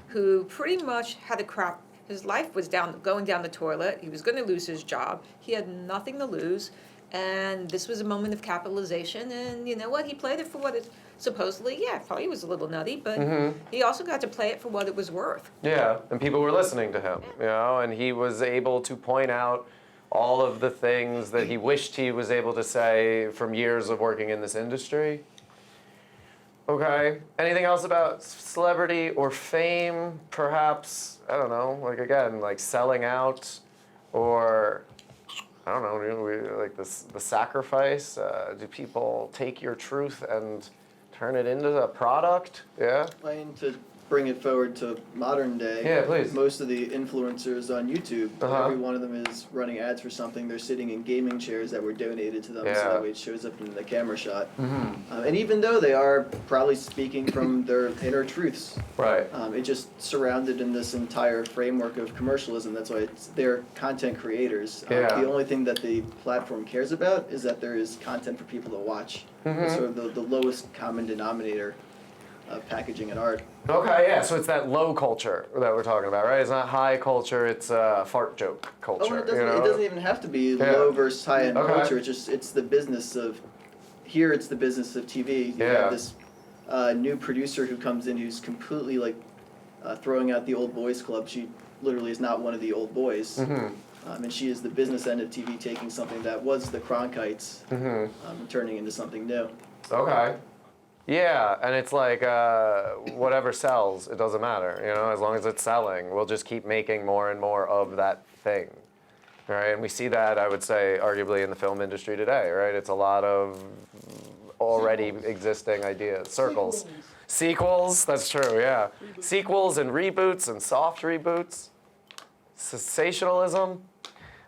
who pretty much had his life was going down the toilet. He was going to lose his job. He had nothing to lose. And this was a moment of capitalization, and you know what? He played it for what it supposedly, probably was a little nutty, but he also got to play it for what it was worth. Yeah, and people were listening to him, and he was able to point out all of the things that he wished he was able to say from years of working in this industry. Okay. Anything else about celebrity or fame? Perhaps, I don't know, like selling out, or I don't know, like the sacrifice. Do people take your truth and turn it into a product? Yeah? I mean, to bring it forward to modern day, Yeah, please. most of the influencers on YouTube, every one of them is running ads for something. They're sitting in gaming chairs that were donated to them, so that way it shows up in the camera shot. And even though they are probably speaking from their inner truths, Right. it just surrounded in this entire framework of commercialism. That's why they're content creators. Yeah. The only thing that the platform cares about is that there is content for people to watch. It's sort of the lowest common denominator of packaging and art. Okay, yeah, so it's that low culture that we're talking about, right? It's not high culture, it's fart joke culture. Oh, it doesn't even have to be low versus high end culture. It's the business of, here it's the business of TV. You have this new producer who comes in who's completely like throwing out the old boys club. She literally is not one of the old boys. And she is the business end of TV, taking something that was the Cronkites and turning into something new. Okay. Yeah, and it's like whatever sells, it doesn't matter. You know, as long as it's selling, we'll just keep making more and more of that thing. Right? And we see that, I would say, arguably in the film industry today, right? It's a lot of already existing ideas. Circles. Sequels, that's true, yeah. Sequels and reboots and soft reboots. Sensationalism.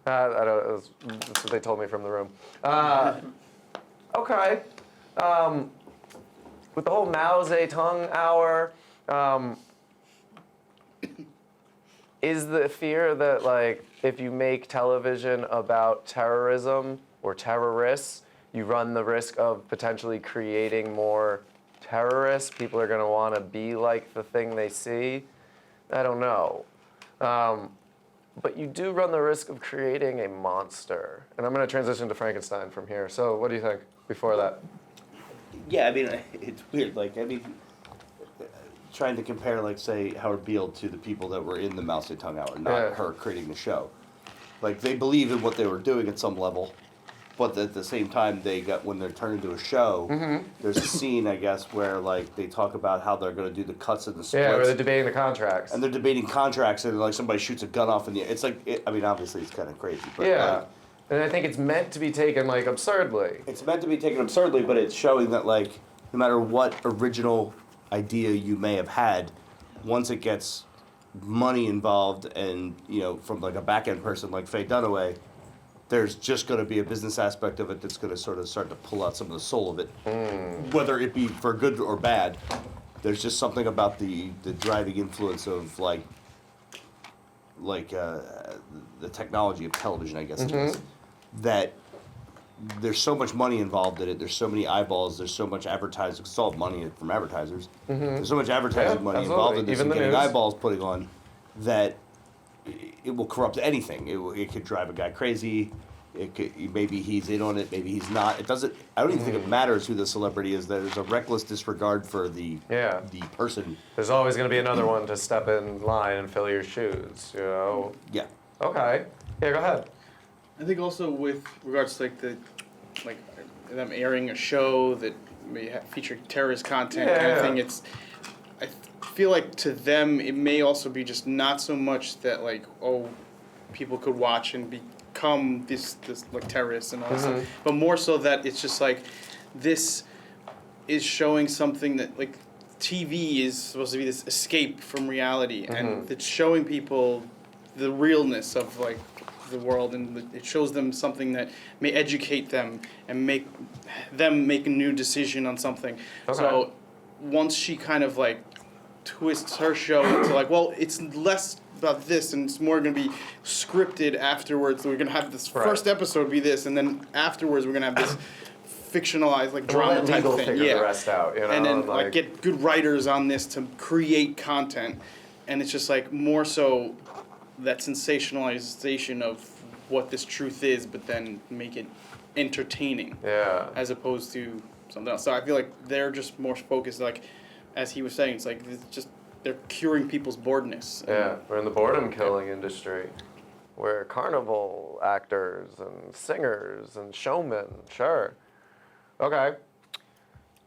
That's what they told me from the room. Okay. With the whole Mao Zedong hour, is the fear that, like, if you make television about terrorism or terrorists, you run the risk of potentially creating more terrorists? People are going to want to be like the thing they see? I don't know. But you do run the risk of creating a monster. And I'm going to transition to Frankenstein from here. So what do you think before that? Yeah, I mean, it's weird. Like, I mean, trying to compare, like, say, Howard Beale to the people that were in the Mao Zedong hour, not her creating the show. Like, they believe in what they were doing at some level, but at the same time, when they're turned into a show, there's a scene, I guess, where, like, they talk about how they're going to do the cuts and the splits. Yeah, where they're debating the contracts. And they're debating contracts, and, like, somebody shoots a gun off in the air. It's like, I mean, obviously, it's kind of crazy. But, yeah. like, And I think it's meant to be taken, like, absurdly. it's meant to be taken absurdly, but it's showing that, like, no matter what original idea you may have had, once it gets money involved and, you know, from, like, a back-end person like Faye Dunaway, there's just going to be a business aspect of it that's going to sort of start to pull out some of the soul of it. Whether it be for good or bad, there's just something about the driving influence of, like the technology of television, I guess it is, that there's so much money involved in it. There's so many eyeballs. There's so much advertising. It's all money from advertisers. There's so much advertising money involved in this and getting eyeballs putting on that it will corrupt anything. It could drive a guy crazy. It could, maybe he's in on it. Maybe he's not. It doesn't. I don't even think it matters who the celebrity is. There's a reckless disregard for the person. There's always going to be another one to step in line and fill your shoes. You know. Yeah. Okay. Yeah. Go ahead. I think also with regards to like them airing a show that may feature terrorist content kind of thing, I feel like to them it may also be just not so much that like, oh, people could watch and become this like terrorists and all this stuff, but more so that it's just like this is showing something that like TV is supposed to be this escape from reality, and it's showing people the realness of like the world, and it shows them something that may educate them and make them make a new decision on something. Okay. So once she kind of like twists her show into like, well, it's less about this and it's more going to be scripted afterwards. So we're going to have this first episode be this, and then afterwards we're going to have this fictionalized like drama type thing. Figure the rest out, you know? And then like get good writers on this to create content, and it's just like more so that sensationalization of what this truth is, but then make it entertaining. Yeah. As opposed to something else. So I feel like they're just more focused, like, as he was saying, it's like it's just they're curing people's boredness. Yeah, we're in the boredom killing industry. We're carnival actors and singers and showmen, sure. Okay.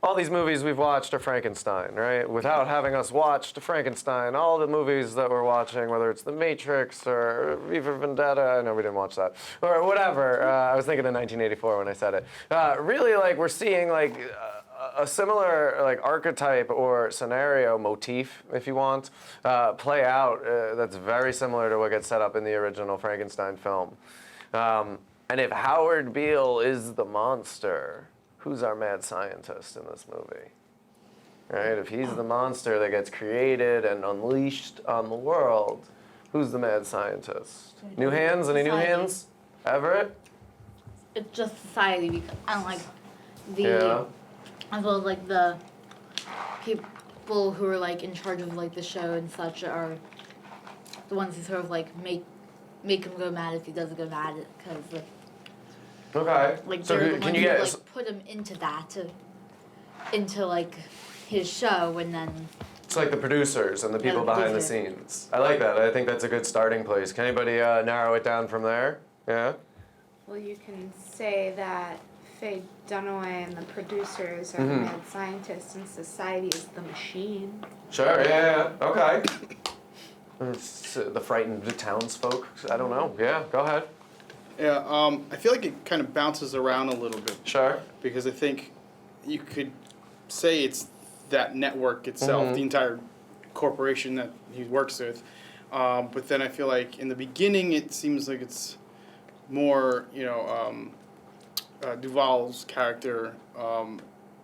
All these movies we've watched are Frankenstein, right? Without having us watched Frankenstein, all the movies that we're watching, whether it's The Matrix or V for Vendetta, I know we didn't watch that, or whatever. I was thinking of 1984 when I said it. Really, like, we're seeing, like, a similar, like, archetype or scenario motif, if you want, play out that's very similar to what gets set up in the original Frankenstein film. And if Howard Beale is the monster, who's our mad scientist in this movie? Right? If he's the monster that gets created and unleashed on the world, who's the mad scientist? New hands? Any new hands? Everett? It's just society, because I don't like the, as well as like the people who are like in charge of like the show and such are the ones who sort of like make him go mad if he doesn't go mad, because okay. like so they're the can ones you who get like put him into that, into like his show, and then It's like the producers and the people behind the scenes. I like that. I think that's a good starting place. Can anybody narrow it down from there? Yeah? Well, you can say that Faye Dunaway and the producers are the mad scientists, and society is the machine. Sure, yeah. Okay. The frightened townsfolk. I don't know. Yeah, go ahead. Yeah, I feel like it kind of bounces around a little bit. Sure. Because I think you could say it's that network itself, the entire corporation that he works with. But then I feel like in the beginning it seems like it's more, Duvall's character,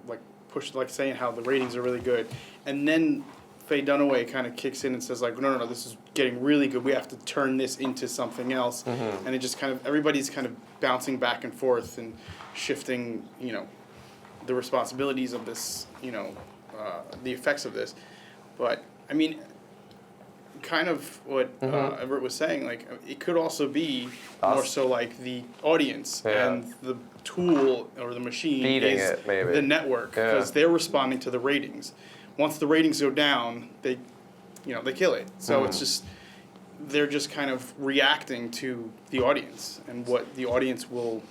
like saying how the ratings are really good. And then Faye Dunaway kind of kicks in and says like, no, this is getting really good. We have to turn this into something else. And it just kind of, everybody's kind of bouncing back and forth and shifting, the responsibilities of this, the effects of this. But, I mean, kind of what Everett was saying, like, it could also be more so like the audience and the tool or the machine feeding is it, maybe. the network, because they're responding to the ratings. Once the ratings go down, they kill it. So it's just, they're just kind of reacting to the audience and what the audience will,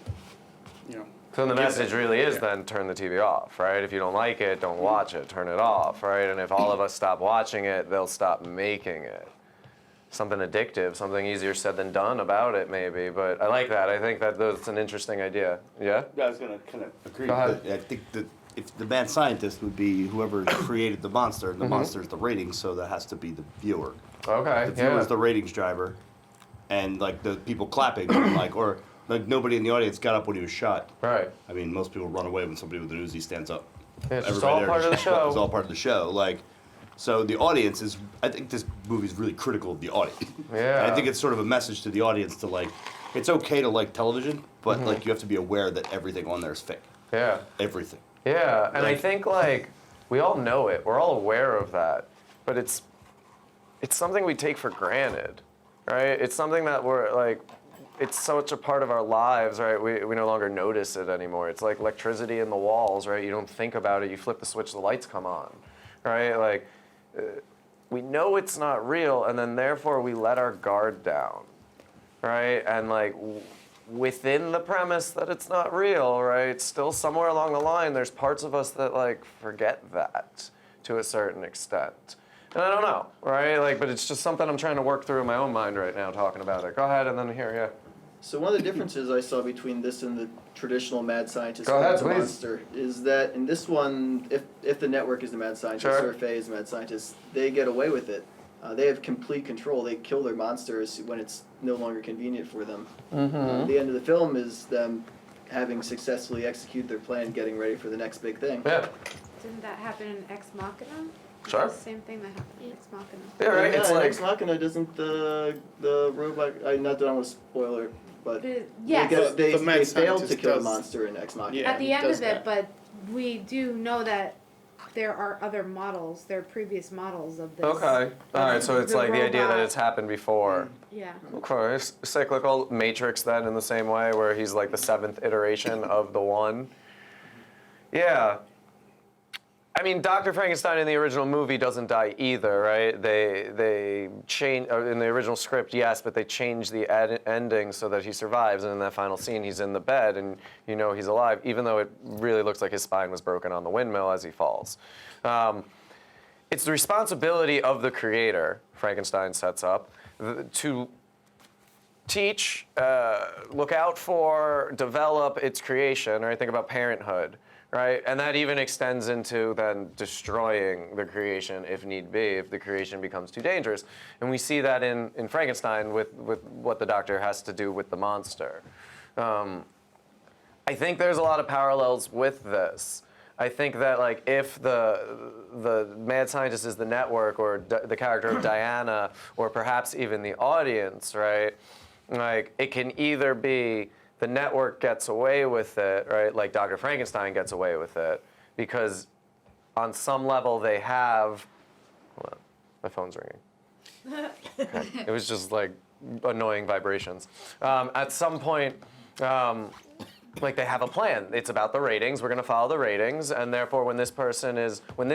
So the message really is then turn the TV off, right? If you don't like it, don't watch it, turn it off, right? And if all of us stop watching it, they'll stop making it. Something addictive, something easier said than done about it, maybe. But I like that. I think that's an interesting idea. Yeah? I was going to kind of agree. Go ahead. I think that if the mad scientist would be whoever created the monster, and the monster is the ratings, so that has to be the viewer. Okay, The viewer is the ratings driver, and like the people clapping, or nobody in the audience got up when he was shot. Right. I mean, most people run away when somebody with an Uzi stands up. Yeah, it's just all there part of the show. It's all part of the show. Like, so the audience is. I think this movie is really critical of the audience. Yeah. And I think it's sort of a message to the audience to like, it's okay to like television, but like you have to be aware that everything on there is fake. Yeah. Everything. Yeah, and I think like we all know it. We're all aware of that, but it's something we take for granted, right? It's something that we're like, it's such a part of our lives, right? We no longer notice it anymore. It's like electricity in the walls, right? You don't think about it. You flip the switch, the lights come on, right? Like we know it's not real, and then therefore we let our guard down, right? And like within the premise that it's not real, right? Still somewhere along the line, there's parts of us that like forget that to a certain extent. And I don't know, right? Like, but it's just something I'm trying to work through in my own mind right now talking about it. Go ahead and then here, yeah. So one of the differences I saw between this and the traditional mad scientist Go ahead, the please. monster is that in this one, if the network is the mad scientist Sure. or Faye is the mad scientist, they get away with it. They have complete control. They kill their monsters when it's no longer convenient for them. The end of the film is them having successfully executed their plan, getting ready for the next big thing. Yeah. Didn't that happen in Ex Machina? Sure. It's the same thing that happened in Ex Machina. Yeah, right. Yeah, It's in like Ex Machina doesn't the robot? Not that I want to spoil it, but Yes. they The mad failed to scientist kill the does- monster in Ex Machina. Yeah, At the he end does of it, that. but we do know that there are other models. There are previous models of this. okay. All right. So it's The like the idea that robot. it's happened before. Yeah. Okay. Cyclical Matrix then in the same way, where he's like the 7th iteration of the one. Yeah. I mean, Dr. Frankenstein in the original movie doesn't die either, right? They change in the original script, yes, but they change the ending so that he survives. And in that final scene, he's in the bed, and you know he's alive, even though it really looks like his spine was broken on the windmill as he falls. It's the responsibility of the creator, Frankenstein sets up, to teach, look out for, develop its creation. Right? Think about parenthood. Right, and that even extends into then destroying the creation if need be, if the creation becomes too dangerous. And we see that in Frankenstein with what the doctor has to do with the monster. I think there's a lot of parallels with this. I think that like if the mad scientist is the network or the character of Diana or perhaps even the audience, right? Like it can either be the network gets away with it, right? Like Dr. Frankenstein gets away with it because on some level they have, hold on, my phone's ringing. Okay. It was just like annoying vibrations. At some point, like they have a plan. It's about the ratings. We're going to follow the ratings, and therefore, when this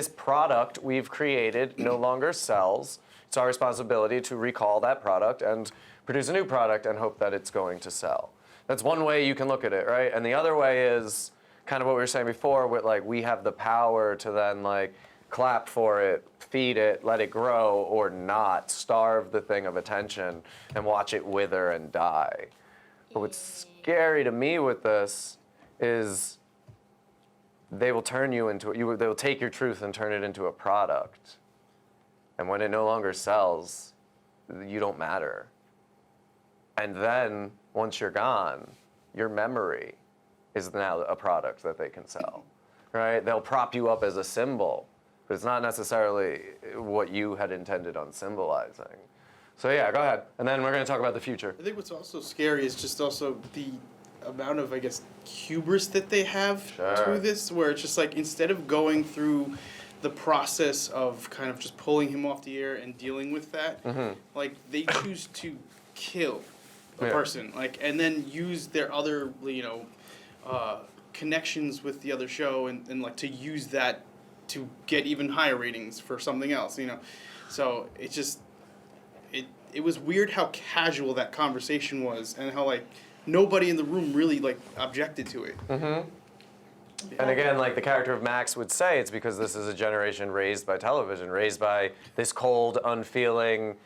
product we've created no longer sells, it's our responsibility to recall that product and produce a new product and hope that it's going to sell. That's one way you can look at it, right? And the other way is kind of what we were saying before, with like we have the power to then like clap for it, feed it, let it grow, or not, starve the thing of attention and watch it wither and die. But what's scary to me with this is they will turn you into, they will take your truth and turn it into a product. And when it no longer sells, you don't matter. And then once you're gone, your memory is now a product that they can sell, right? They'll prop you up as a symbol, but it's not necessarily what you had intended on symbolizing. So yeah, go ahead. And then we're going to talk about the future. I think what's also scary is just also the amount of, I guess, hubris that they have to this, where it's just like instead of going through the process of kind of just pulling him off the air and dealing with that, like they choose to kill a person, like, and then use their other, connections with the other show and like to use that to get even higher ratings for something else, So it just, it was weird how casual that conversation was and how like nobody in the room really like objected to it. And again, like the character of Max would say, it's because this is a generation raised by television, raised by this cold, unfeeling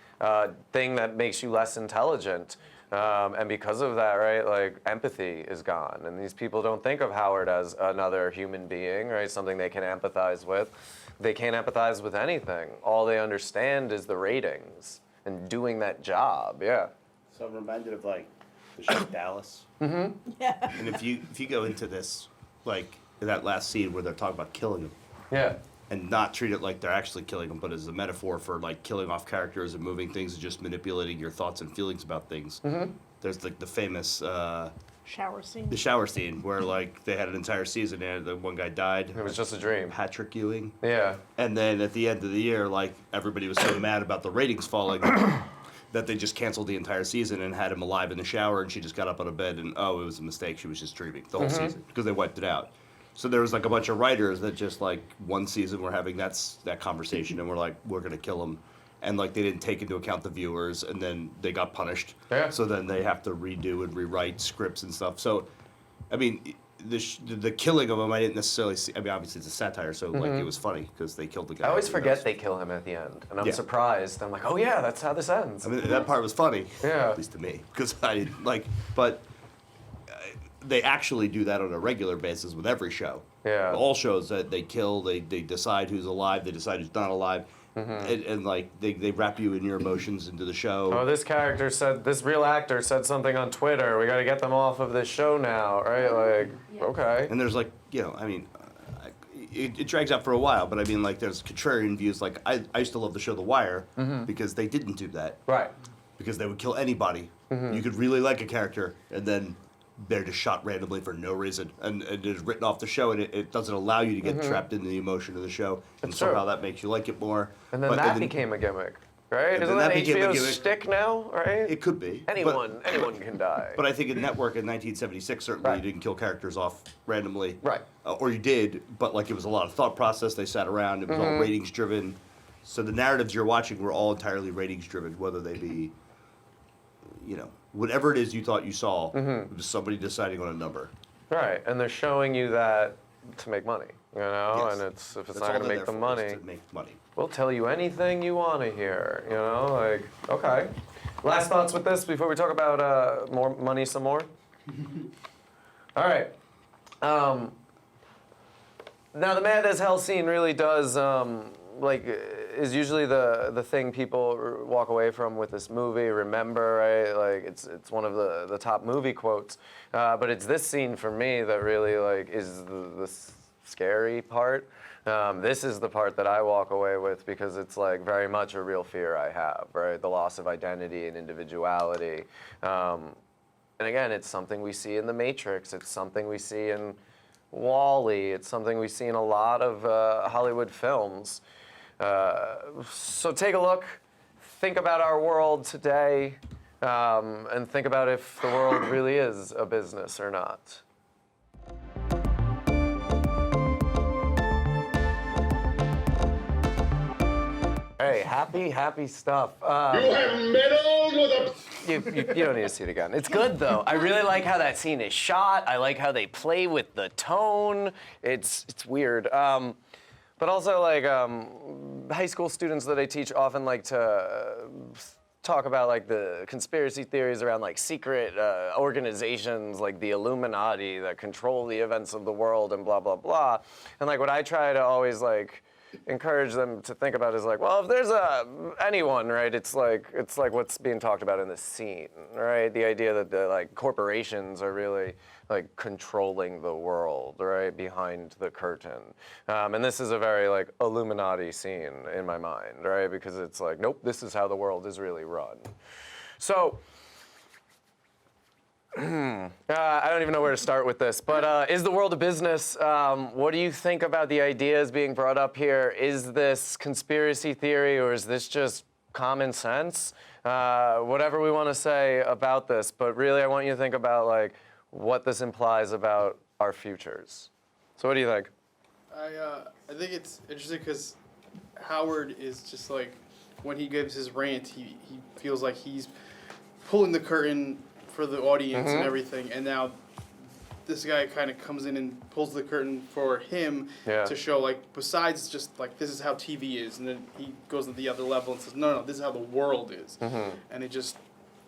thing that makes you less intelligent. And because of that, right, like empathy is gone. And these people don't think of Howard as another human being, right, something they can empathize with. They can't empathize with anything. All they understand is the ratings and doing that job, So I'm reminded of like the show Dallas. Yeah. And if you go into this, like in that last scene where they're talking about killing him, and not treat it like they're actually killing him, but as a metaphor for like killing off characters and moving things and just manipulating your thoughts and feelings about things. There's like the famous Shower scene. the shower scene where like they had an entire season and the one guy died. It was just a dream. Patrick Ewing. Yeah. And then at the end of the year, like everybody was so mad about the ratings falling that they just canceled the entire season and had him alive in the shower, and she just got up out of bed and it was a mistake. She was just dreaming the whole season because they wiped it out. So there was like a bunch of writers that just like one season were having that conversation and we're like, we're gonna kill him, and like they didn't take into account the viewers, and then they got punished. So then they have to redo and rewrite scripts and stuff. So, I mean, the killing of him, I didn't necessarily see. I mean, obviously it's a satire, so like it was funny because they killed the guy. I always forget they kill him at the end, and I'm surprised. I'm like, oh yeah, that's how this ends. I mean, that part was funny. Yeah. At least to me, because I didn't like, but. They actually do that on a regular basis with every show. Yeah. All shows that they kill, they decide who's alive, they decide who's not alive, and like they wrap you in your emotions into the show. Oh, this real actor said something on Twitter. We got to get them off of this show now, right? Like, okay. And there's like, I mean, it drags out for a while, but I mean, like, there's contrarian views. Like, I used to love the show The Wire because they didn't do that. Right. Because they would kill anybody. You could really like a character, and then they're just shot randomly for no reason, and it is written off the show, and it doesn't allow you to get trapped into the emotion of the show, and That's somehow true. that makes you like it more. And then that became a gimmick, right? Isn't that that became a HBO's gimmick. shtick now, right? It could be. Anyone can die. But I think in Network in 1976, certainly you didn't kill characters off randomly. Right. Or you did, but like it was a lot of thought process. They sat around. It was all ratings driven. So the narratives you're watching were all entirely ratings driven, whether they be, whatever it is you thought you saw, it was somebody deciding on a number. Right, and they're showing you that to make money, Yes. and if it's That's not all going to they're make the there for, money, is to make money. we'll tell you anything you want to hear, like, okay. Last thoughts with this before we talk about more money some more? All right. Now the Mad as Hell scene really does, is usually the thing people walk away from with this movie. Remember, right? Like it's one of the top movie quotes. But it's this scene for me that really is the scary part. This is the part that I walk away with because it's very much a real fear I have, right? The loss of identity and individuality. And again, it's something we see in The Matrix. It's something we see in Wall-E. It's something we see in a lot of Hollywood films. So take a look, think about our world today, and think about if the world really is a business or not. Okay, happy stuff. You have meddled with a... You don't need to see it again. It's good, though. I really like how that scene is shot. I like how they play with the tone. It's weird. But also, like, high school students that I teach often like to talk about, like, the conspiracy theories around, like, secret organizations, like the Illuminati that control the events of the world and blah, blah, blah. And, like, what I try to always, like, encourage them to think about is like, well, if there's anyone, right, it's like what's being talked about in this scene, right? The idea that the like corporations are really like controlling the world, right, behind the curtain. And this is a very like Illuminati scene in my mind, right? Because it's like, nope, this is how the world is really run. So I don't even know where to start with this, but is the world a business? What do you think about the ideas being brought up here? Is this conspiracy theory or is this just common sense? Whatever we want to say about this, but really I want you to think about like what this implies about our futures. So what do you think? I think it's interesting because Howard is just like, when he gives his rant, he feels like he's pulling the curtain for the audience and everything, and now this guy kind of comes in and pulls the curtain for him to show, like, besides just, like, this is how TV is, and then he goes to the other level and says, no, this is how the world is. And it just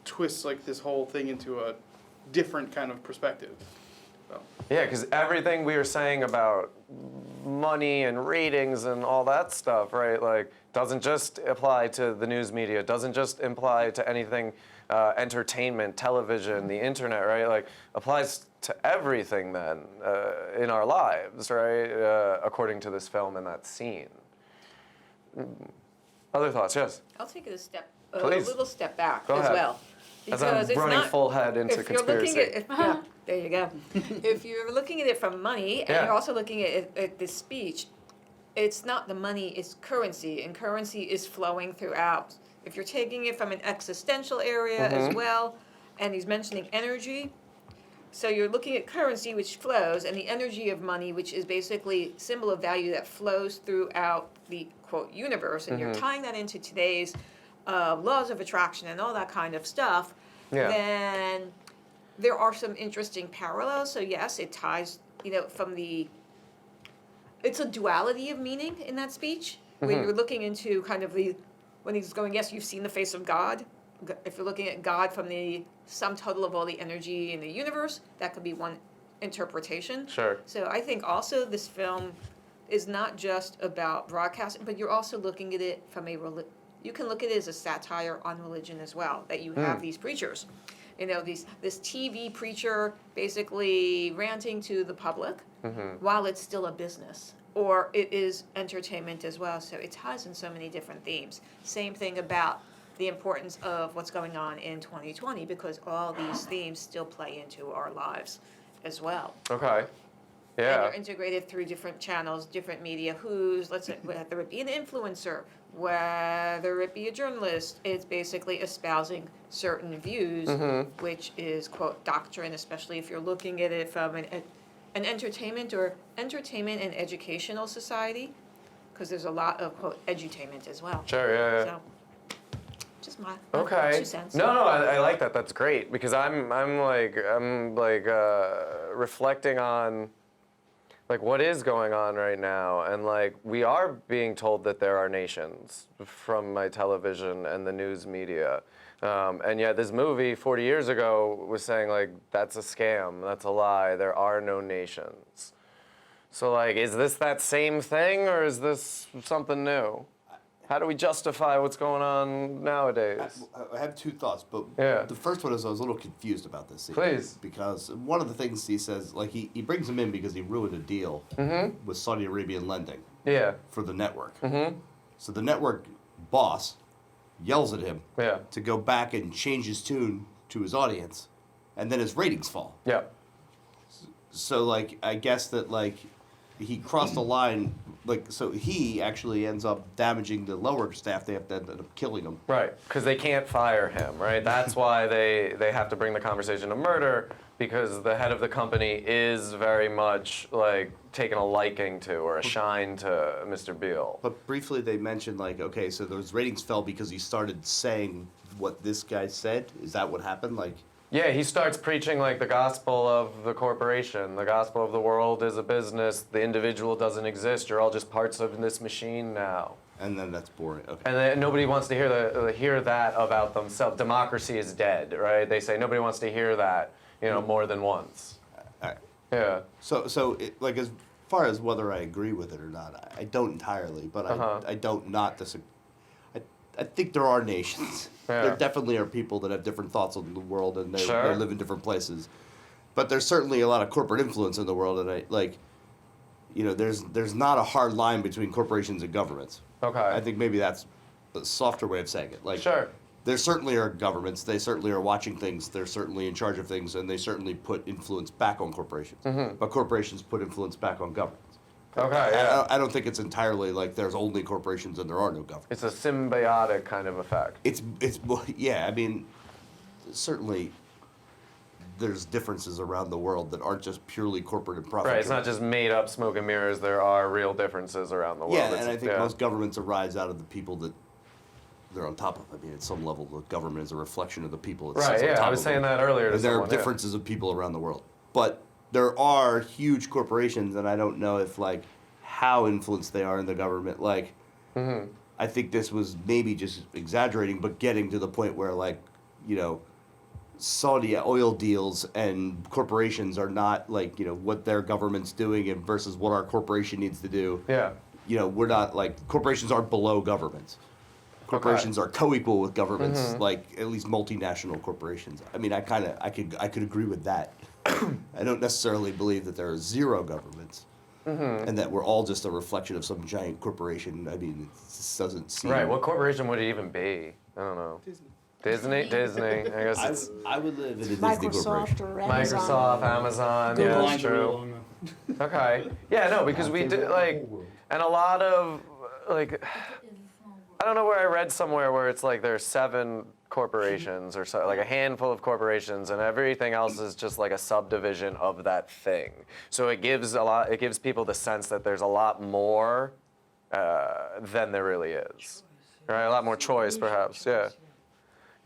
twists, like, this whole thing into a different kind of perspective. So. Yeah, because everything we were saying about money and ratings and all that stuff, right, like, doesn't just apply to the news media, doesn't just apply to anything entertainment, television, the internet, right? Like, applies to everything then in our lives, right? According to this film and that scene. Other thoughts? Yes. I'll take it a Please. little step back Go as ahead. well. As I'm running full head into if you're conspiracy. looking at, yeah, there you go. If you're looking at it from money, and you're also looking at this speech, it's not the money, it's currency, and currency is flowing throughout. If you're taking it from an existential area as well, and he's mentioning energy, so you're looking at currency which flows, and the energy of money, which is basically symbol of value that flows throughout the, quote, universe, and you're tying that into today's laws of attraction and all that kind of stuff, then there are some interesting parallels. So yes, it ties, from the, it's a duality of meaning in that speech, where you're looking into kind of the, when he's going, yes, you've seen the face of God. If you're looking at God from the sum total of all the energy in the universe, that could be one interpretation. Sure. So I think also this film is not just about broadcasting, but you're also looking at it from you can look at it as a satire on religion as well, that you have these preachers. This TV preacher basically ranting to the public while it's still a business. Or it is entertainment as well, so it ties in so many different themes. Same thing about the importance of what's going on in 2020, because all these themes still play into our lives as well. Okay. And Yeah. they're integrated through different channels, different media, let's say, whether it be an influencer, whether it be a journalist, it's basically espousing certain views, which is, quote, doctrine, especially if you're looking at it from an entertainment and educational society, because there's a lot of, quote, edutainment as well. Sure, yeah. So, just my Okay. 2 cents. No, I like that. That's great because I'm reflecting on like what is going on right now, and like we are being told that there are nations from my television and the news media, and yet this movie 40 years ago was saying like that's a scam, that's a lie. There are no nations. So like, is this that same thing or is this something new? How do we justify what's going on nowadays? I have two thoughts, but the first one is I was a little confused about this scene. Please. Because one of the things he says, like he brings him in because he ruined a deal with Saudi Arabian lending for the network. So the network boss yells at him to go back and change his tune to his audience, and then his ratings fall. So like, I guess that like he crossed the line. Like, so he actually ends up damaging the lower staff. They have to end up killing him. Right, because they can't fire him, right? That's why they have to bring the conversation to murder, because the head of the company is very much like taking a liking to or a shine to Mr. Beale. But briefly, they mentioned like, okay, so those ratings fell because he started saying what this guy said. Is that what happened? Like, Yeah, he starts preaching like the gospel of the corporation. The gospel of the world is a business. The individual doesn't exist. You're all just parts of this machine now. and then that's boring. Okay. And then nobody wants to hear that about themselves. Democracy is dead, right? They say nobody wants to hear that, more than once. All right. Yeah. So like as far as whether I agree with it or not, I don't entirely, but I don't not disagree. I think there are nations. Yeah. There definitely are people that have different thoughts on the world, and they Sure. live in different places. But there's certainly a lot of corporate influence in the world, and there's not a hard line between corporations and governments. Okay. I think maybe that's the softer way of saying it. Like, Sure. there certainly are governments. They certainly are watching things. They're certainly in charge of things, and they certainly put influence back on corporations. Mm-hmm. But corporations put influence back on governments. Okay, yeah. I don't think it's entirely like there's only corporations and there are no governments. It's a symbiotic kind of effect. Well, yeah. I mean, certainly there's differences around the world that aren't just purely corporate and profit. Right, it's not just made up smoke and mirrors. There are real differences around the world. Yeah, and I think most governments arise out of the people that they're on top of. I mean, at some level, the government is a reflection of the people it sits Right, on yeah, top I was of saying them. that earlier to And there someone, are differences of people around the world. But there are huge corporations, and I don't know if, like, how influenced they are in the government. Like, I think this was maybe just exaggerating, but getting to the point where, like, Saudi oil deals and corporations are not, like, what their government's doing and versus what our corporation needs to do. Yeah. We're not, like, corporations aren't below governments. Corporations are co-equal with governments, like at least multinational corporations. I mean, I could agree with that. I don't necessarily believe that there are zero governments, and that we're all just a reflection of some giant corporation. I mean, it just doesn't seem Right, what corporation would it even be? I don't know. Disney. I guess it's I would live in a Disney Microsoft corporation. or Amazon. Microsoft, Amazon. Yeah, that's true. Okay. Yeah, no, because we do and a lot of I don't know where I read somewhere where it's like there's 7 corporations or so, like a handful of corporations, and everything else is just like a subdivision of that thing. So it gives people the sense that there's a lot more than there really is, right? A lot more choice, perhaps. Yeah.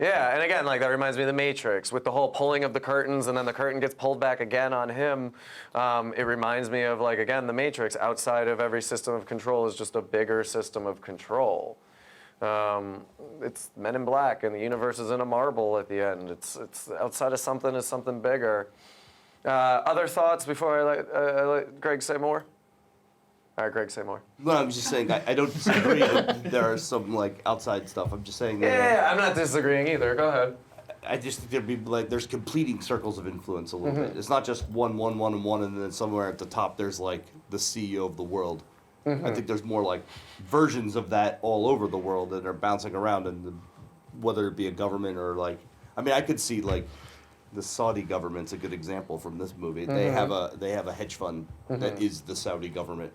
Yeah, and again, like that reminds me of The Matrix with the whole pulling of the curtains, and then the curtain gets pulled back again on him. It reminds me of, like, again, The Matrix. Outside of every system of control is just a bigger system of control. It's Men in Black, and the universe is in a marble at the end. It's outside of something is something bigger. Other thoughts before I let Greg say more? All right, Greg, say more. No, I'm just saying I don't disagree that there are some, like, outside stuff. I'm just saying that. Yeah, I'm not disagreeing either. Go ahead. I just think there'd be, like, there's completing circles of influence a little bit. It's not just one, and then somewhere at the top there's, like, the CEO of the world. I think there's more, like, versions of that all over the world that are bouncing around, and whether it be a government or, like, I mean, I could see, like, the Saudi government's a good example from this movie. They have a hedge fund that is the Saudi government.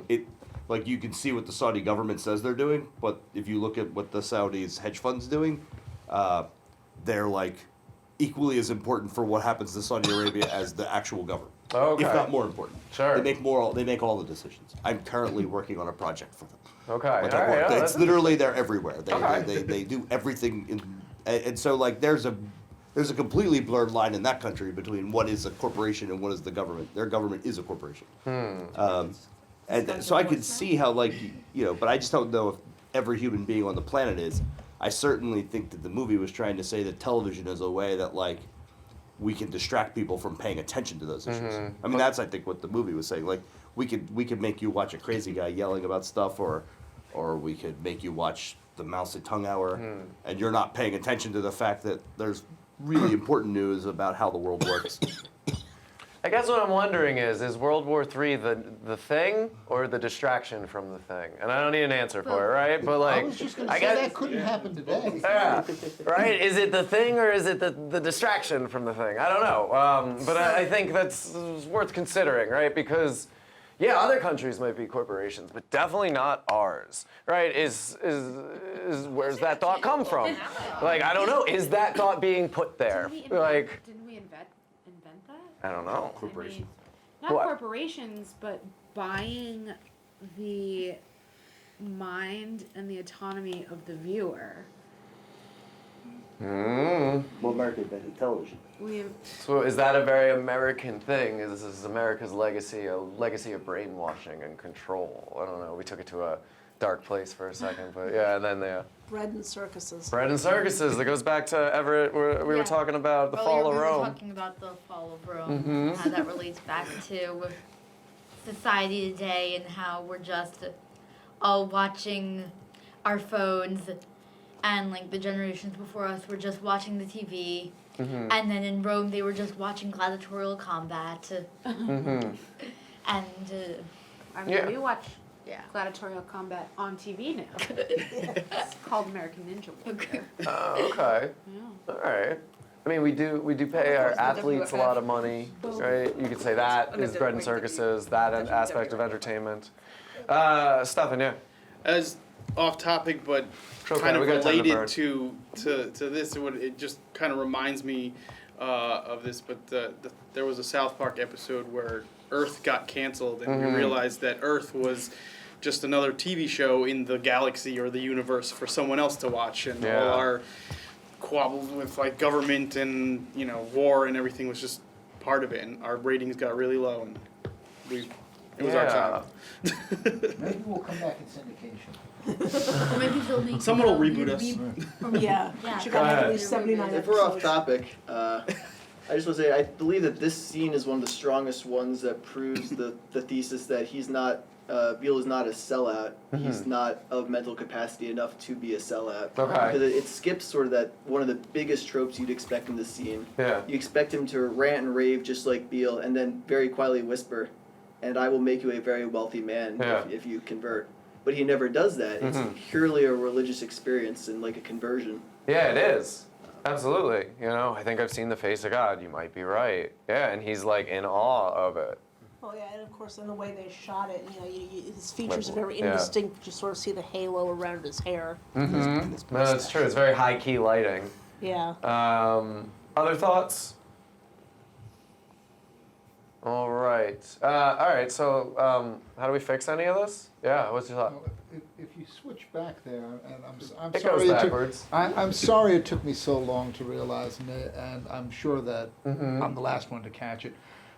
It, like, you can see what the Saudi government says they're doing, but if you look at what the Saudis hedge fund's doing, they're, like, equally as important for what happens to Saudi Arabia as the actual government. Okay. If not more important. Sure. They make all the decisions. I'm currently working on a project for them. Okay. Like, All right, yeah, it's that's literally they're everywhere. Okay. They do everything and so, like, there's a completely blurred line in that country between what is a corporation and what is the government. Their government is a corporation. And so I could see how, like, but I just don't know if every human being on the planet is. I certainly think that the movie was trying to say that television is a way that, like, we can distract people from paying attention to those issues. I mean, that's, I think, what the movie was saying. Like, we could make you watch a crazy guy yelling about stuff, or we could make you watch the Mao Zedong Hour, and you're not paying attention to the fact that there's really important news about how the world works. I guess what I'm wondering is World War III the thing or the distraction from the thing? And I don't need an answer for it, right? But, like, I was just going to say that couldn't happen today. Yeah, right? Is it the thing or is it the distraction from the thing? I don't know. But I think that's worth considering, right? Because, yeah, other countries might be corporations, but definitely not ours, right? Is where's that thought come from? Like, I don't know. Is that thought being put there? Didn't we invent that? I don't know. Corporations. Not What? corporations, but buying the mind and the autonomy of the viewer. Mm. Well, America invented television. So is that a very American thing? Is this America's legacy, a legacy of brainwashing and control? I don't know. We took it to a dark place for a second, but yeah, and then the Bread and circuses. bread and circuses. That goes back to Everett, where we were talking about the fall of We Rome. were talking about the fall of Rome, how that relates back to society today and how we're just all watching our phones, and like the generations before us were just watching the TV. And then in Rome, they were just watching gladiatorial combat. And We watch yeah. gladiatorial combat on TV now. It's called American Ninja Warfare. Oh, okay. Yeah. All right. I mean, we do pay our athletes a lot of money, right? You could say that is bread and circuses, that aspect of entertainment. Stefan, yeah. As off topic, but Okay, kind of we got time to related burn. to this, it just kind of reminds me of this. But there was a South Park episode where Earth got canceled, and we realized that Earth was just another TV show in the galaxy or the universe for someone else to watch, and all our quabbles with like government and war and everything was just part of it, and our ratings got really low, and it was our time. Maybe we'll come back in syndication. Or maybe they'll make Someone will reboot us. Yeah. Yeah. She Go got ahead. at least 79 If we're off episodes. topic, I just want to say I believe that this scene is one of the strongest ones that proves the thesis that he's not Beale is not a sellout. He's not of mental capacity enough to be a sellout. Okay. Because it skips sort of that one of the biggest tropes you'd expect in this scene. Yeah. You expect him to rant and rave just like Beale, and then very quietly whisper, "And I will make you a very wealthy man if you convert." But he never does that. It's purely a religious experience and like a conversion. Yeah, it is. Absolutely. I think I've seen the face of God. You might be right. Yeah, and he's like in awe of it. Oh yeah, and of course in the way they shot it, his features are very Yeah. indistinct. You sort of see the halo around his hair. No, that's true. It's very high key lighting. Yeah. Other thoughts? All right. So, how do we fix any of this? Yeah. What's your thought? Well, if you switch back there, and I'm It sorry goes backwards. I'm sorry it took me so long to realize, and I'm sure that I'm the last one to catch it.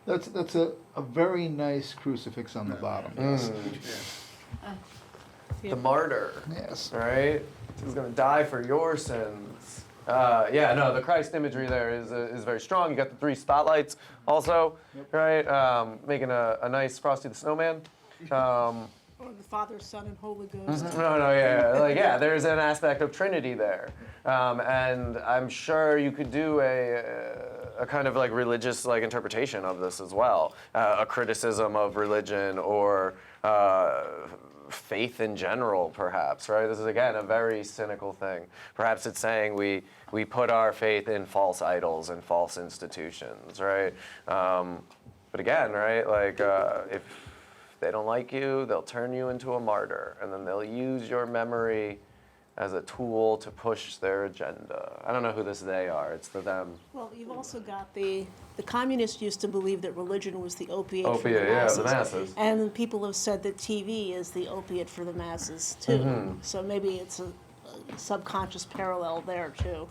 That's a very nice crucifix on the bottom. Yes. The martyr. Yes. Right? He's going to die for your sins. The Christ imagery there is very strong. You got the 3 spotlights also, right? Making a nice Frosty the Snowman. Or the Father, Son, and Holy Ghost. There's an aspect of Trinity there. And I'm sure you could do a kind of like religious like interpretation of this as well. A criticism of religion or faith in general, perhaps, right? This is, again, a very cynical thing. Perhaps it's saying we put our faith in false idols and false institutions, right? But again, right, like if they don't like you, they'll turn you into a martyr, and then they'll use your memory as a tool to push their agenda. I don't know who this they are. It's the them. Well, you've also got the communists used to believe that religion was the opiate for the Opiate, masses. the masses. And people have said that TV is the opiate for the masses, too. Mm-hmm. So maybe it's a subconscious parallel there, too.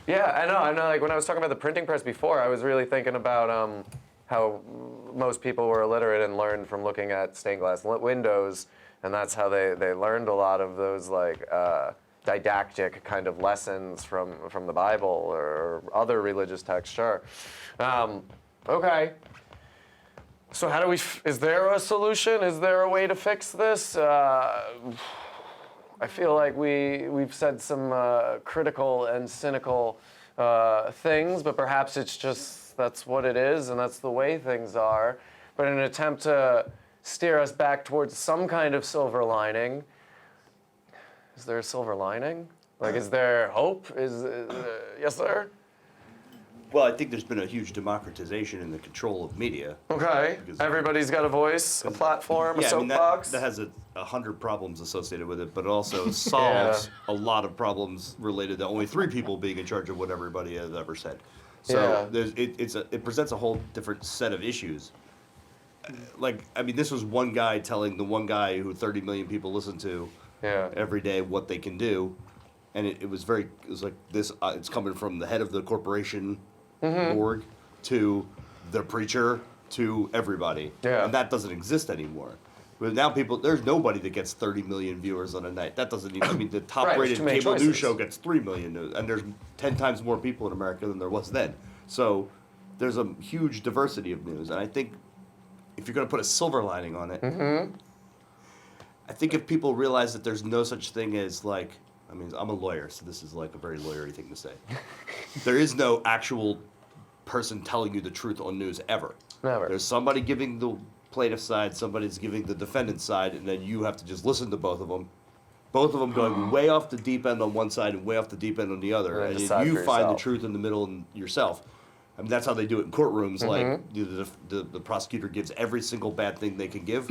Yeah, I know. Like when I was talking about the printing press before, I was really thinking about how most people were illiterate and learned from looking at stained glass windows, and that's how they learned a lot of those like didactic kind of lessons from the Bible or other religious texts. Sure. Okay. So how do we? Is there a solution? Is there a way to fix this? I feel like we've said some critical and cynical things, but perhaps it's just that's what it is and that's the way things are. But in an attempt to steer us back towards some kind of silver lining, is there a silver lining? Like, is there hope? Yes, sir? Well, I think there's been a huge democratization in the control of media. Okay. Because- Everybody's got a voice, a platform, a Yeah, I mean, soapbox. that has 100 problems associated with it, but it also solves a lot of problems related to only 3 people being in charge of what everybody has ever said. So it presents a whole different set of issues. Like, I mean, this was one guy telling the one guy who 30 million people listen to every day what they can do. And it was like this, it's coming from the head of the corporation org to the preacher to everybody. Yeah. And that doesn't exist anymore. But now there's nobody that gets 30 million viewers on a night. That doesn't even, I mean, the top rated cable news show gets 3 million, and there's 10 times more people in America than there was then. So there's a huge diversity of news. And I think if you're going to put a silver lining on it, I think if people realize that there's no such thing as like, I mean, I'm a lawyer, so this is like a very lawyery thing to say. There is no actual person telling you the truth on news ever. Never. There's somebody giving the plaintiff's side, somebody's giving the defendant's side, and then you have to just listen to both of them. Both of them going way off the deep end on one side and way off the deep end on the other, and you find the truth in the middle and yourself. I mean, that's how they do it in courtrooms. Like the prosecutor gives every single bad thing they can give.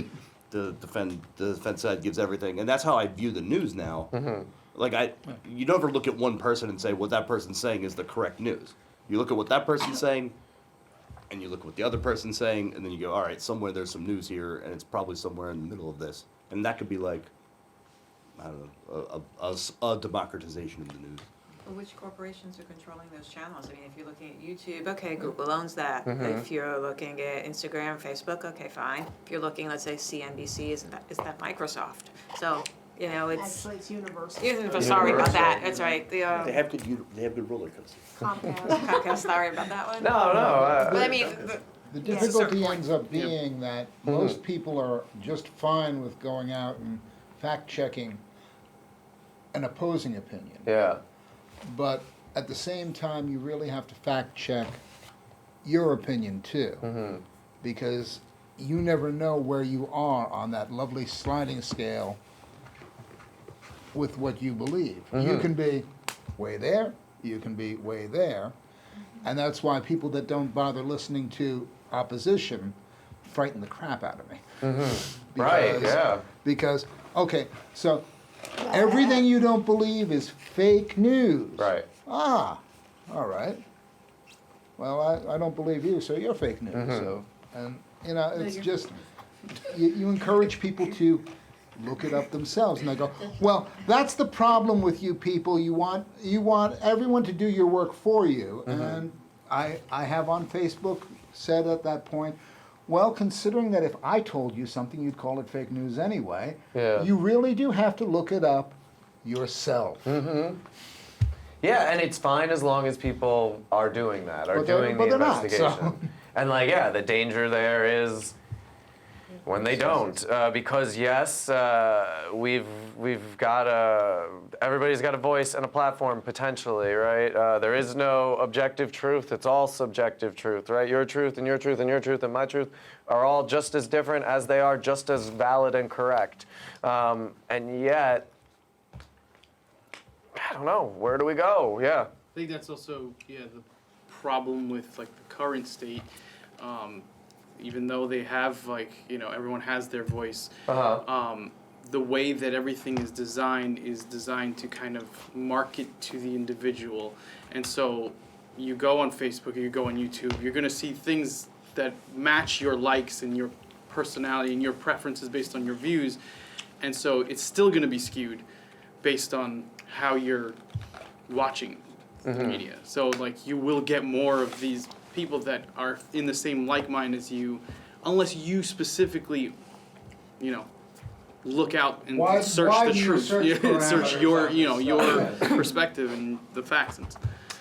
The defense side gives everything, and that's how I view the news now. Like you never look at one person and say what that person's saying is the correct news. You look at what that person's saying, and you look at what the other person's saying, and then you go, all right, somewhere there's some news here, and it's probably somewhere in the middle of this, and that could be like, I don't know, a democratization of the news. Well, which corporations are controlling those channels? I mean, if you're looking at YouTube, okay, Google owns that. If you're looking at Instagram, Facebook, okay, fine. If you're looking, let's say CNBC, is that Microsoft? So, you know, it's Actually, it's Universal. Sorry about that. That's right. They have good roller coasters. Comcast. Sorry about that one. No. But I mean, The difficulty ends up being that most people are just fine with going out and fact-checking an opposing opinion. Yeah. But at the same time, you really have to fact-check your opinion too. Because you never know where you are on that lovely sliding scale with what you believe. You can be way there, you can be way there, and that's why people that don't bother listening to opposition frighten the crap out of me. Because, okay, so everything you don't believe is fake news. Right. Ah, all right. Well, I don't believe you, so you're fake news. So, and you know, it's just you encourage people to look it up themselves, and they go, well, that's the problem with you people. You want everyone to do your work for you, and I have on Facebook said at that point, well, considering that if I told you something, you'd call it fake news anyway. You really do have to look it up yourself. Yeah, and it's fine as long as people are doing that, But doing the they're not, investigation. so. And like, yeah, the danger there is when they don't, because yes, we've got everybody's got a voice and a platform potentially, right? There is no objective truth; it's all subjective truth, right? Your truth and your truth and your truth and my truth are all just as different as they are just as valid and correct, and yet, I don't know, where do we go? Yeah. I think that's also the problem with like the current state. Even though they have everyone has their voice, the way that everything is designed to kind of market to the individual. And so you go on Facebook or you go on YouTube, you're going to see things that match your likes and your personality and your preferences based on your views. And so it's still going to be skewed based on how you're watching the media. So like you will get more of these people that are in the same like mind as you, unless you specifically, look out and search the truth, search your perspective and the facts.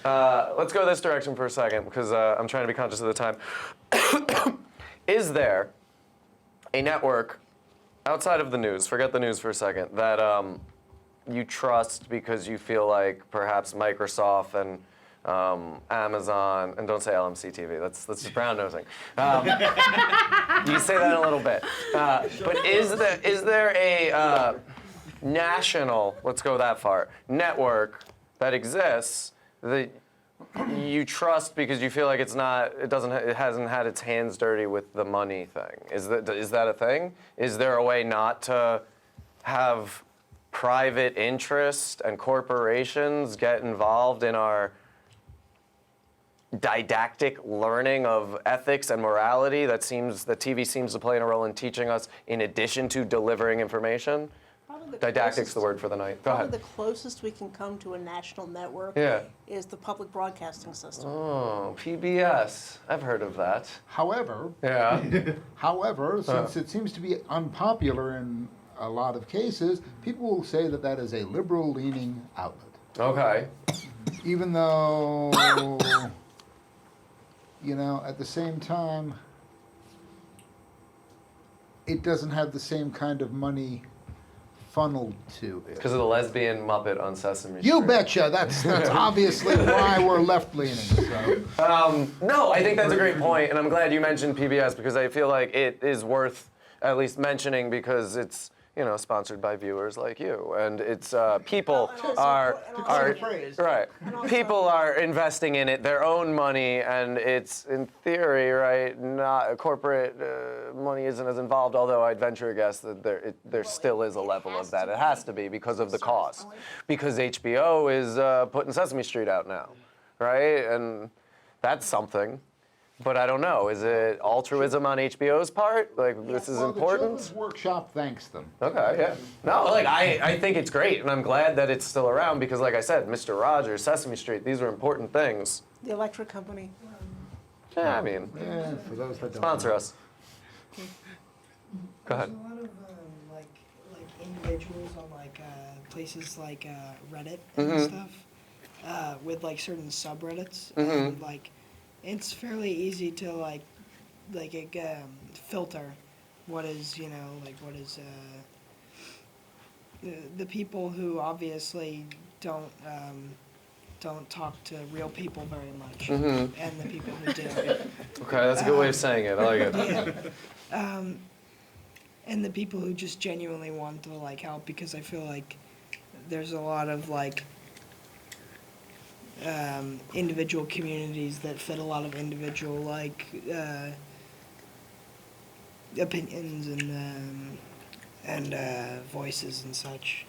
Let's go this direction for a second because I'm trying to be conscious of the time. Is there a network outside of the news? Forget the news for a second. That you trust because you feel like perhaps Microsoft and Amazon, and don't say LMC TV, that's just brown nosing. You say that in a little bit. But is there a national, let's go that far, network that exists that you trust because you feel like it hasn't had its hands dirty with the money thing. Is that a thing? Is there a way not to have private interest and corporations get involved in our didactic learning of ethics and morality that TV seems to play a role in teaching us in addition to delivering information? Didactic's the word for the night. Go ahead. Probably the closest we can come to a national network is the public broadcasting system. Oh, PBS. I've heard of that. However, since it seems to be unpopular in a lot of cases, people will say that is a liberal-leaning outlet. Okay. Even though, at the same time, it doesn't have the same kind of money funneled to it. Because of the lesbian Muppet on Sesame Street. You betcha. That's obviously why we're left-leaning. So. No, I think that's a great point, and I'm glad you mentioned PBS because I feel like it is worth at least mentioning because it's sponsored by viewers like you, and it's people are investing in it their own money, and it's in theory not corporate money isn't as involved. Although I'd venture a guess that there still is a level of that. It has to be because of the cost, because HBO is putting Sesame Street out now, right? And that's something. But I don't know. Is it altruism on HBO's part? This is important? The Children's Workshop thanks them. Okay, yeah. No, I think it's great, and I'm glad that it's still around because, like I said, Mr. Rogers, Sesame Street, these are important things. The electric company. Yeah, I mean, for those that don't sponsor know. us. Go ahead. There's a lot of like individuals on places like Reddit and stuff with certain subreddits and it's fairly easy to filter what is what is the people who obviously don't talk to real people very much and the people who do. Okay, that's a good way of saying it. I like it. Yeah. And the people who just genuinely want to help, because I feel like there's a lot of individual communities that fit a lot of individual opinions and voices and such.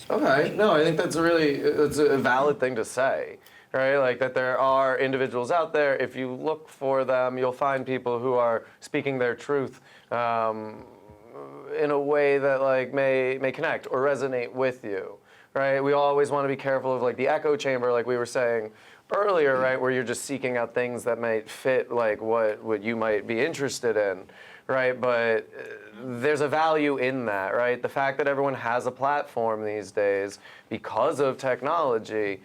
Okay, no, I think that's a valid thing to say, right? That there are individuals out there. If you look for them, you'll find people who are speaking their truth in a way that may connect or resonate with you. Right, we always want to be careful of the echo chamber, like we were saying earlier, right, where you're just seeking out things that might fit what you might be interested in, right? But there's a value in that, right? The fact that everyone has a platform these days because of technology,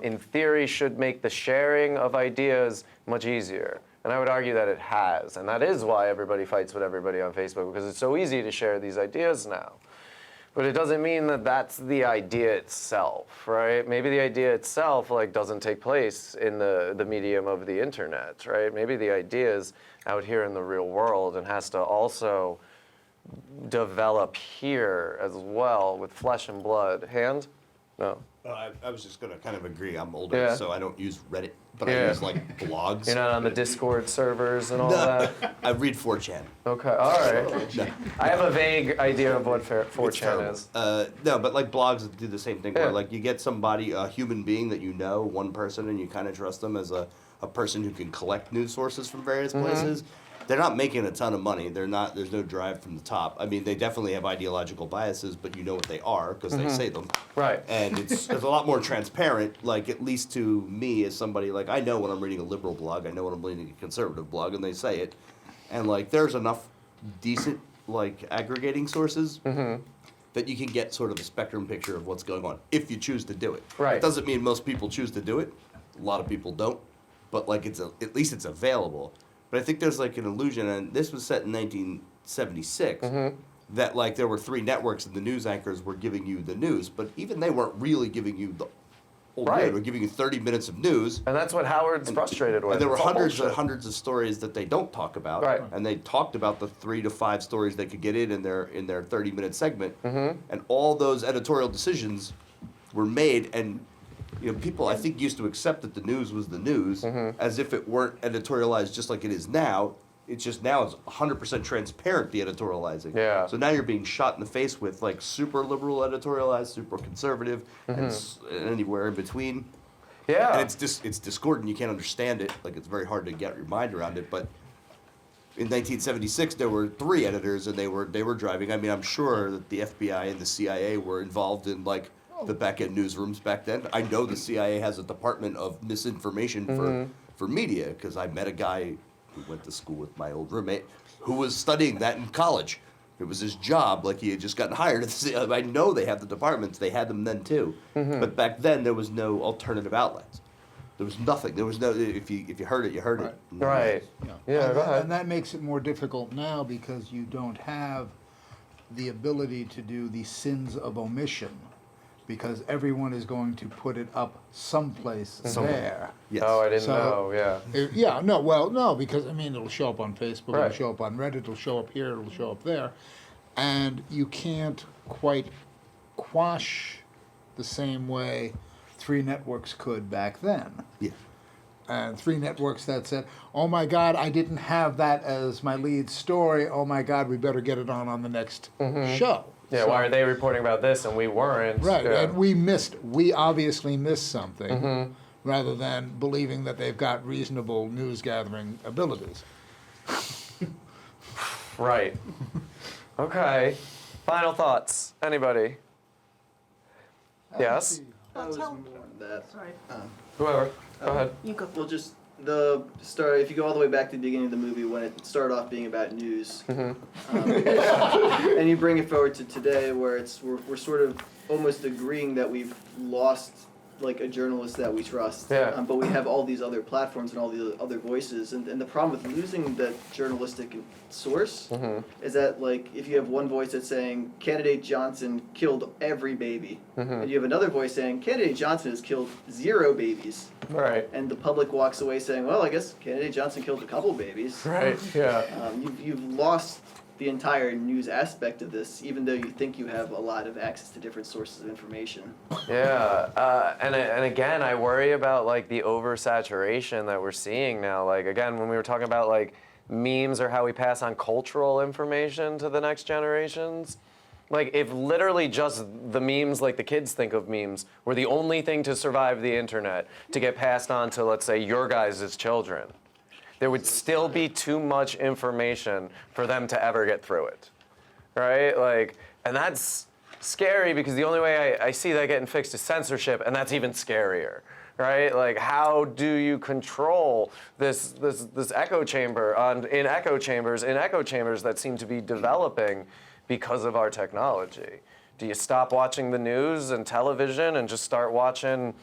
in theory, should make the sharing of ideas much easier. And I would argue that it has, and that is why everybody fights with everybody on Facebook, because it's so easy to share these ideas now. But it doesn't mean that that's the idea itself, right? Maybe the idea itself doesn't take place in the medium of the internet, right? Maybe the idea is out here in the real world and has to also develop here as well with flesh and blood. Hand? No. I was just going to kind of agree. I'm older, so I don't use Reddit, but I use blogs. You're not on the Discord servers and all that? I read 4chan. Okay, all right. No. I have a vague idea of what 4chan is. No, but blogs do the same thing. Where you get somebody, a human being that one person, and you kind of trust them as a person who can collect news sources from various places. They're not making a ton of money. There's no drive from the top. I mean, they definitely have ideological biases, but you know what they are because they say them. Right. And it's a lot more transparent, at least to me as somebody, I know when I'm reading a liberal blog, I know when I'm reading a conservative blog, and they say it. And, there's enough decent, aggregating sources that you can get sort of a spectrum picture of what's going on, if you choose to do it. Right. It doesn't mean most people choose to do it. A lot of people don't. But, at least it's available. But I think there's an illusion, and this was set in 1976, that there were 3 networks and the news anchors were giving you the news, but even they weren't really giving you the whole news. They were giving you 30 minutes of news. And that's what Howard's frustrated with. And there were hundreds of stories that they don't talk about. Right. And they talked about the 3 to 5 stories they could get in their 30-minute segment. And all those editorial decisions were made, and people I think used to accept that the news was the news as if it weren't editorialized just like it is now. It's just now it's 100% transparent, the editorializing. Yeah. So now you're being shot in the face with like super liberal editorialized, super conservative, and anywhere in between. Yeah. And it's discordant. You can't understand it. Like it's very hard to get your mind around it. But in 1976, there were 3 editors, and they were driving. I mean, I'm sure that the FBI and the CIA were involved in like the back end newsrooms back then. I know the CIA has a department of misinformation for media because I met a guy who went to school with my old roommate who was studying that in college. It was his job, like he had just gotten hired at the CIA. I know they have the departments. They had them then too. But back then there was no alternative outlets. There was nothing. There was no. If you heard it, you heard it. Right. Yeah. Go ahead. And that makes it more difficult now because you don't have the ability to do the sins of omission, because everyone is going to put it up someplace there. Yes. Oh, I didn't So- know. Yeah. Yeah, no, because I mean, it'll show up on Facebook, Right. it'll show up on Reddit, it'll show up here, it'll show up there, and you can't quite quash the same way 3 networks could back then. Yeah. And 3 networks that said, oh my God, I didn't have that as my lead story, oh my God, we better get it on the next show. Yeah. So- Why are they reporting about this and we weren't? Right, Yeah. and we obviously missed something, rather than believing that they've got reasonable news gathering abilities. Right. Okay. Final thoughts. Anybody? Yes. That was tell- more than that. Sorry, Whoever. Go ahead. you go. Well, just the start. If you go all the way back to the beginning of the movie when it started off being about news, and you bring it forward to today, where we're sort of almost agreeing that we've lost like a journalist that we trust. Yeah. But we have all these other platforms and all these other voices, and the problem with losing that journalistic source is that like if you have one voice that's saying candidate Johnson killed every baby, and you have another voice saying candidate Johnson has killed 0 babies, Right. and the public walks away saying, well, I guess candidate Johnson killed a couple babies. Right. Yeah. You've lost the entire news aspect of this, even though you think you have a lot of access to different sources of information. Yeah, and again, I worry about like the oversaturation that we're seeing now. Like again, when we were talking about like memes or how we pass on cultural information to the next generations, like if literally just the memes like the kids think of memes were the only thing to survive the internet to get passed on to, let's say, your guys' children, there would still be too much information for them to ever get through it, right? Like, and that's scary because the only way I see that getting fixed is censorship, and that's even scarier, right? Like, how do you control this echo chamber in echo chambers that seem to be developing because of our technology? Do you stop watching the news and television and just start watching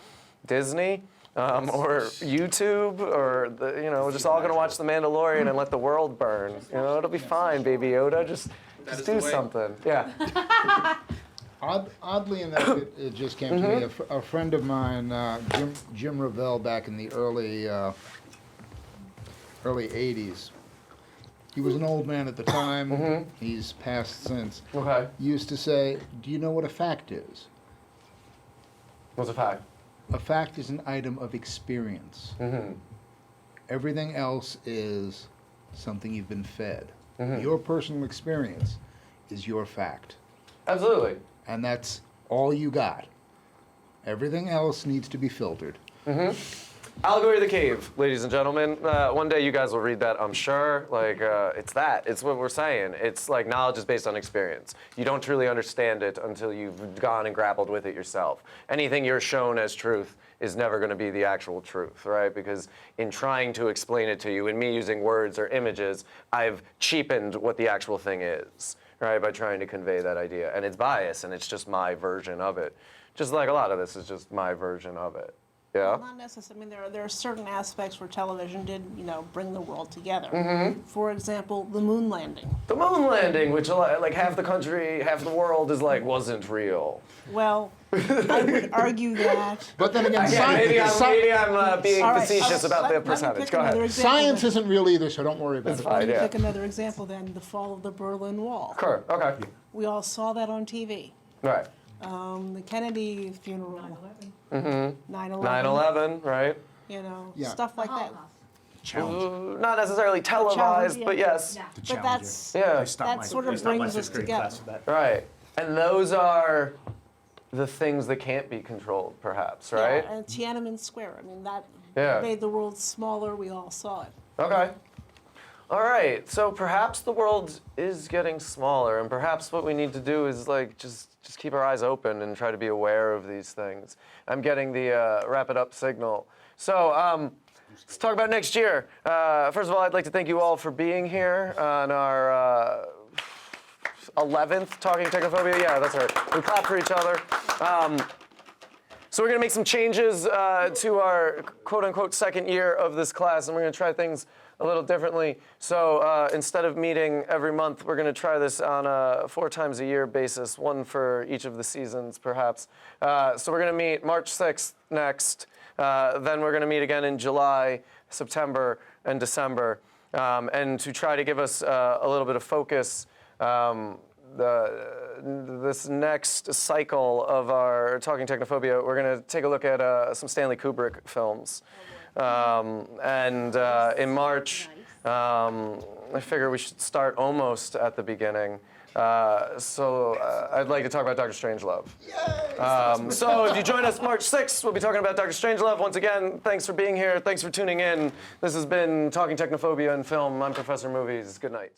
Disney? Or YouTube, or we're just all gonna watch The Mandalorian and let the world burn. It'll be fine, Baby Yoda. Just do something. Yeah. Oddly enough, it just came to me. A friend of mine, Jim Revell, back in the early 80s. He was an old man at the time. He's passed since. Okay. Used to say, "Do you know what a fact is?" What's a fact? A fact is an item of experience. Everything else is something you've been fed. Your personal experience is your fact. Absolutely. And that's all you got. Everything else needs to be filtered. Allegory of the Cave, ladies and gentlemen. One day you guys will read that, I'm sure. Like, it's what we're saying. It's like knowledge is based on experience. You don't truly understand it until you've gone and grappled with it yourself. Anything you're shown as truth is never going to be the actual truth, right? Because in trying to explain it to you, in me using words or images, I've cheapened what the actual thing is, right? By trying to convey that idea. And it's bias, and it's just my version of it. Just like a lot of this is just my version of it. Yeah. Not necessarily. I mean, there are certain aspects where television did, bring the world together. For example, the moon landing. The moon landing, which like half the country, half the world is like wasn't real. Well, I would argue that. But then again, Maybe I'm being All right, facetious about the let me percentage. pick Go another ahead. example science then. isn't real either, so don't worry about it. fine. Let me Yeah. pick another example then, the fall of the Berlin Wall. Sure. Okay. We all saw that on TV. Right. The Kennedy funeral. 9/11. 9/11. 9/11, right? You know, Yeah. stuff like that. Challenge. Not necessarily televised, yeah. but yes. Yeah. The But Challenger. that's Yeah. I stopped that my- sort I of stopped my brings us fifth grade together. class for that. Right. And those are the things that can't be controlled, perhaps, right? Yeah, and Tiananmen Square. I mean, that Yeah. made the world smaller. We all saw it. Okay. All right. So perhaps the world is getting smaller, and perhaps what we need to do is like just keep our eyes open and try to be aware of these things. I'm getting the wrap it up signal. So let's talk about next year. First of all, I'd like to thank you all for being here on our 11th Talking Technophobia. Yeah, that's right. We clap for each other. So we're going to make some changes to our quote-unquote second year of this class, and we're going to try things a little differently. So instead of meeting every month, we're going to try this on a 4 times a year basis, one for each of the seasons, perhaps. So we're going to meet March 6th next. Then we're going to meet again in July, September, and December. And to try to give us a little bit of focus, this next cycle of our Talking Technophobia, we're going to take a look at some Stanley Kubrick films. And in March, I figure we should start almost at the beginning. So I'd like to talk about Dr. Strangelove. So if you join us March 6th, we'll be talking about Dr. Strangelove. Once again, thanks for being here. Thanks for tuning in. This has been Talking Technophobia and Film. I'm Professor Movies. Good night.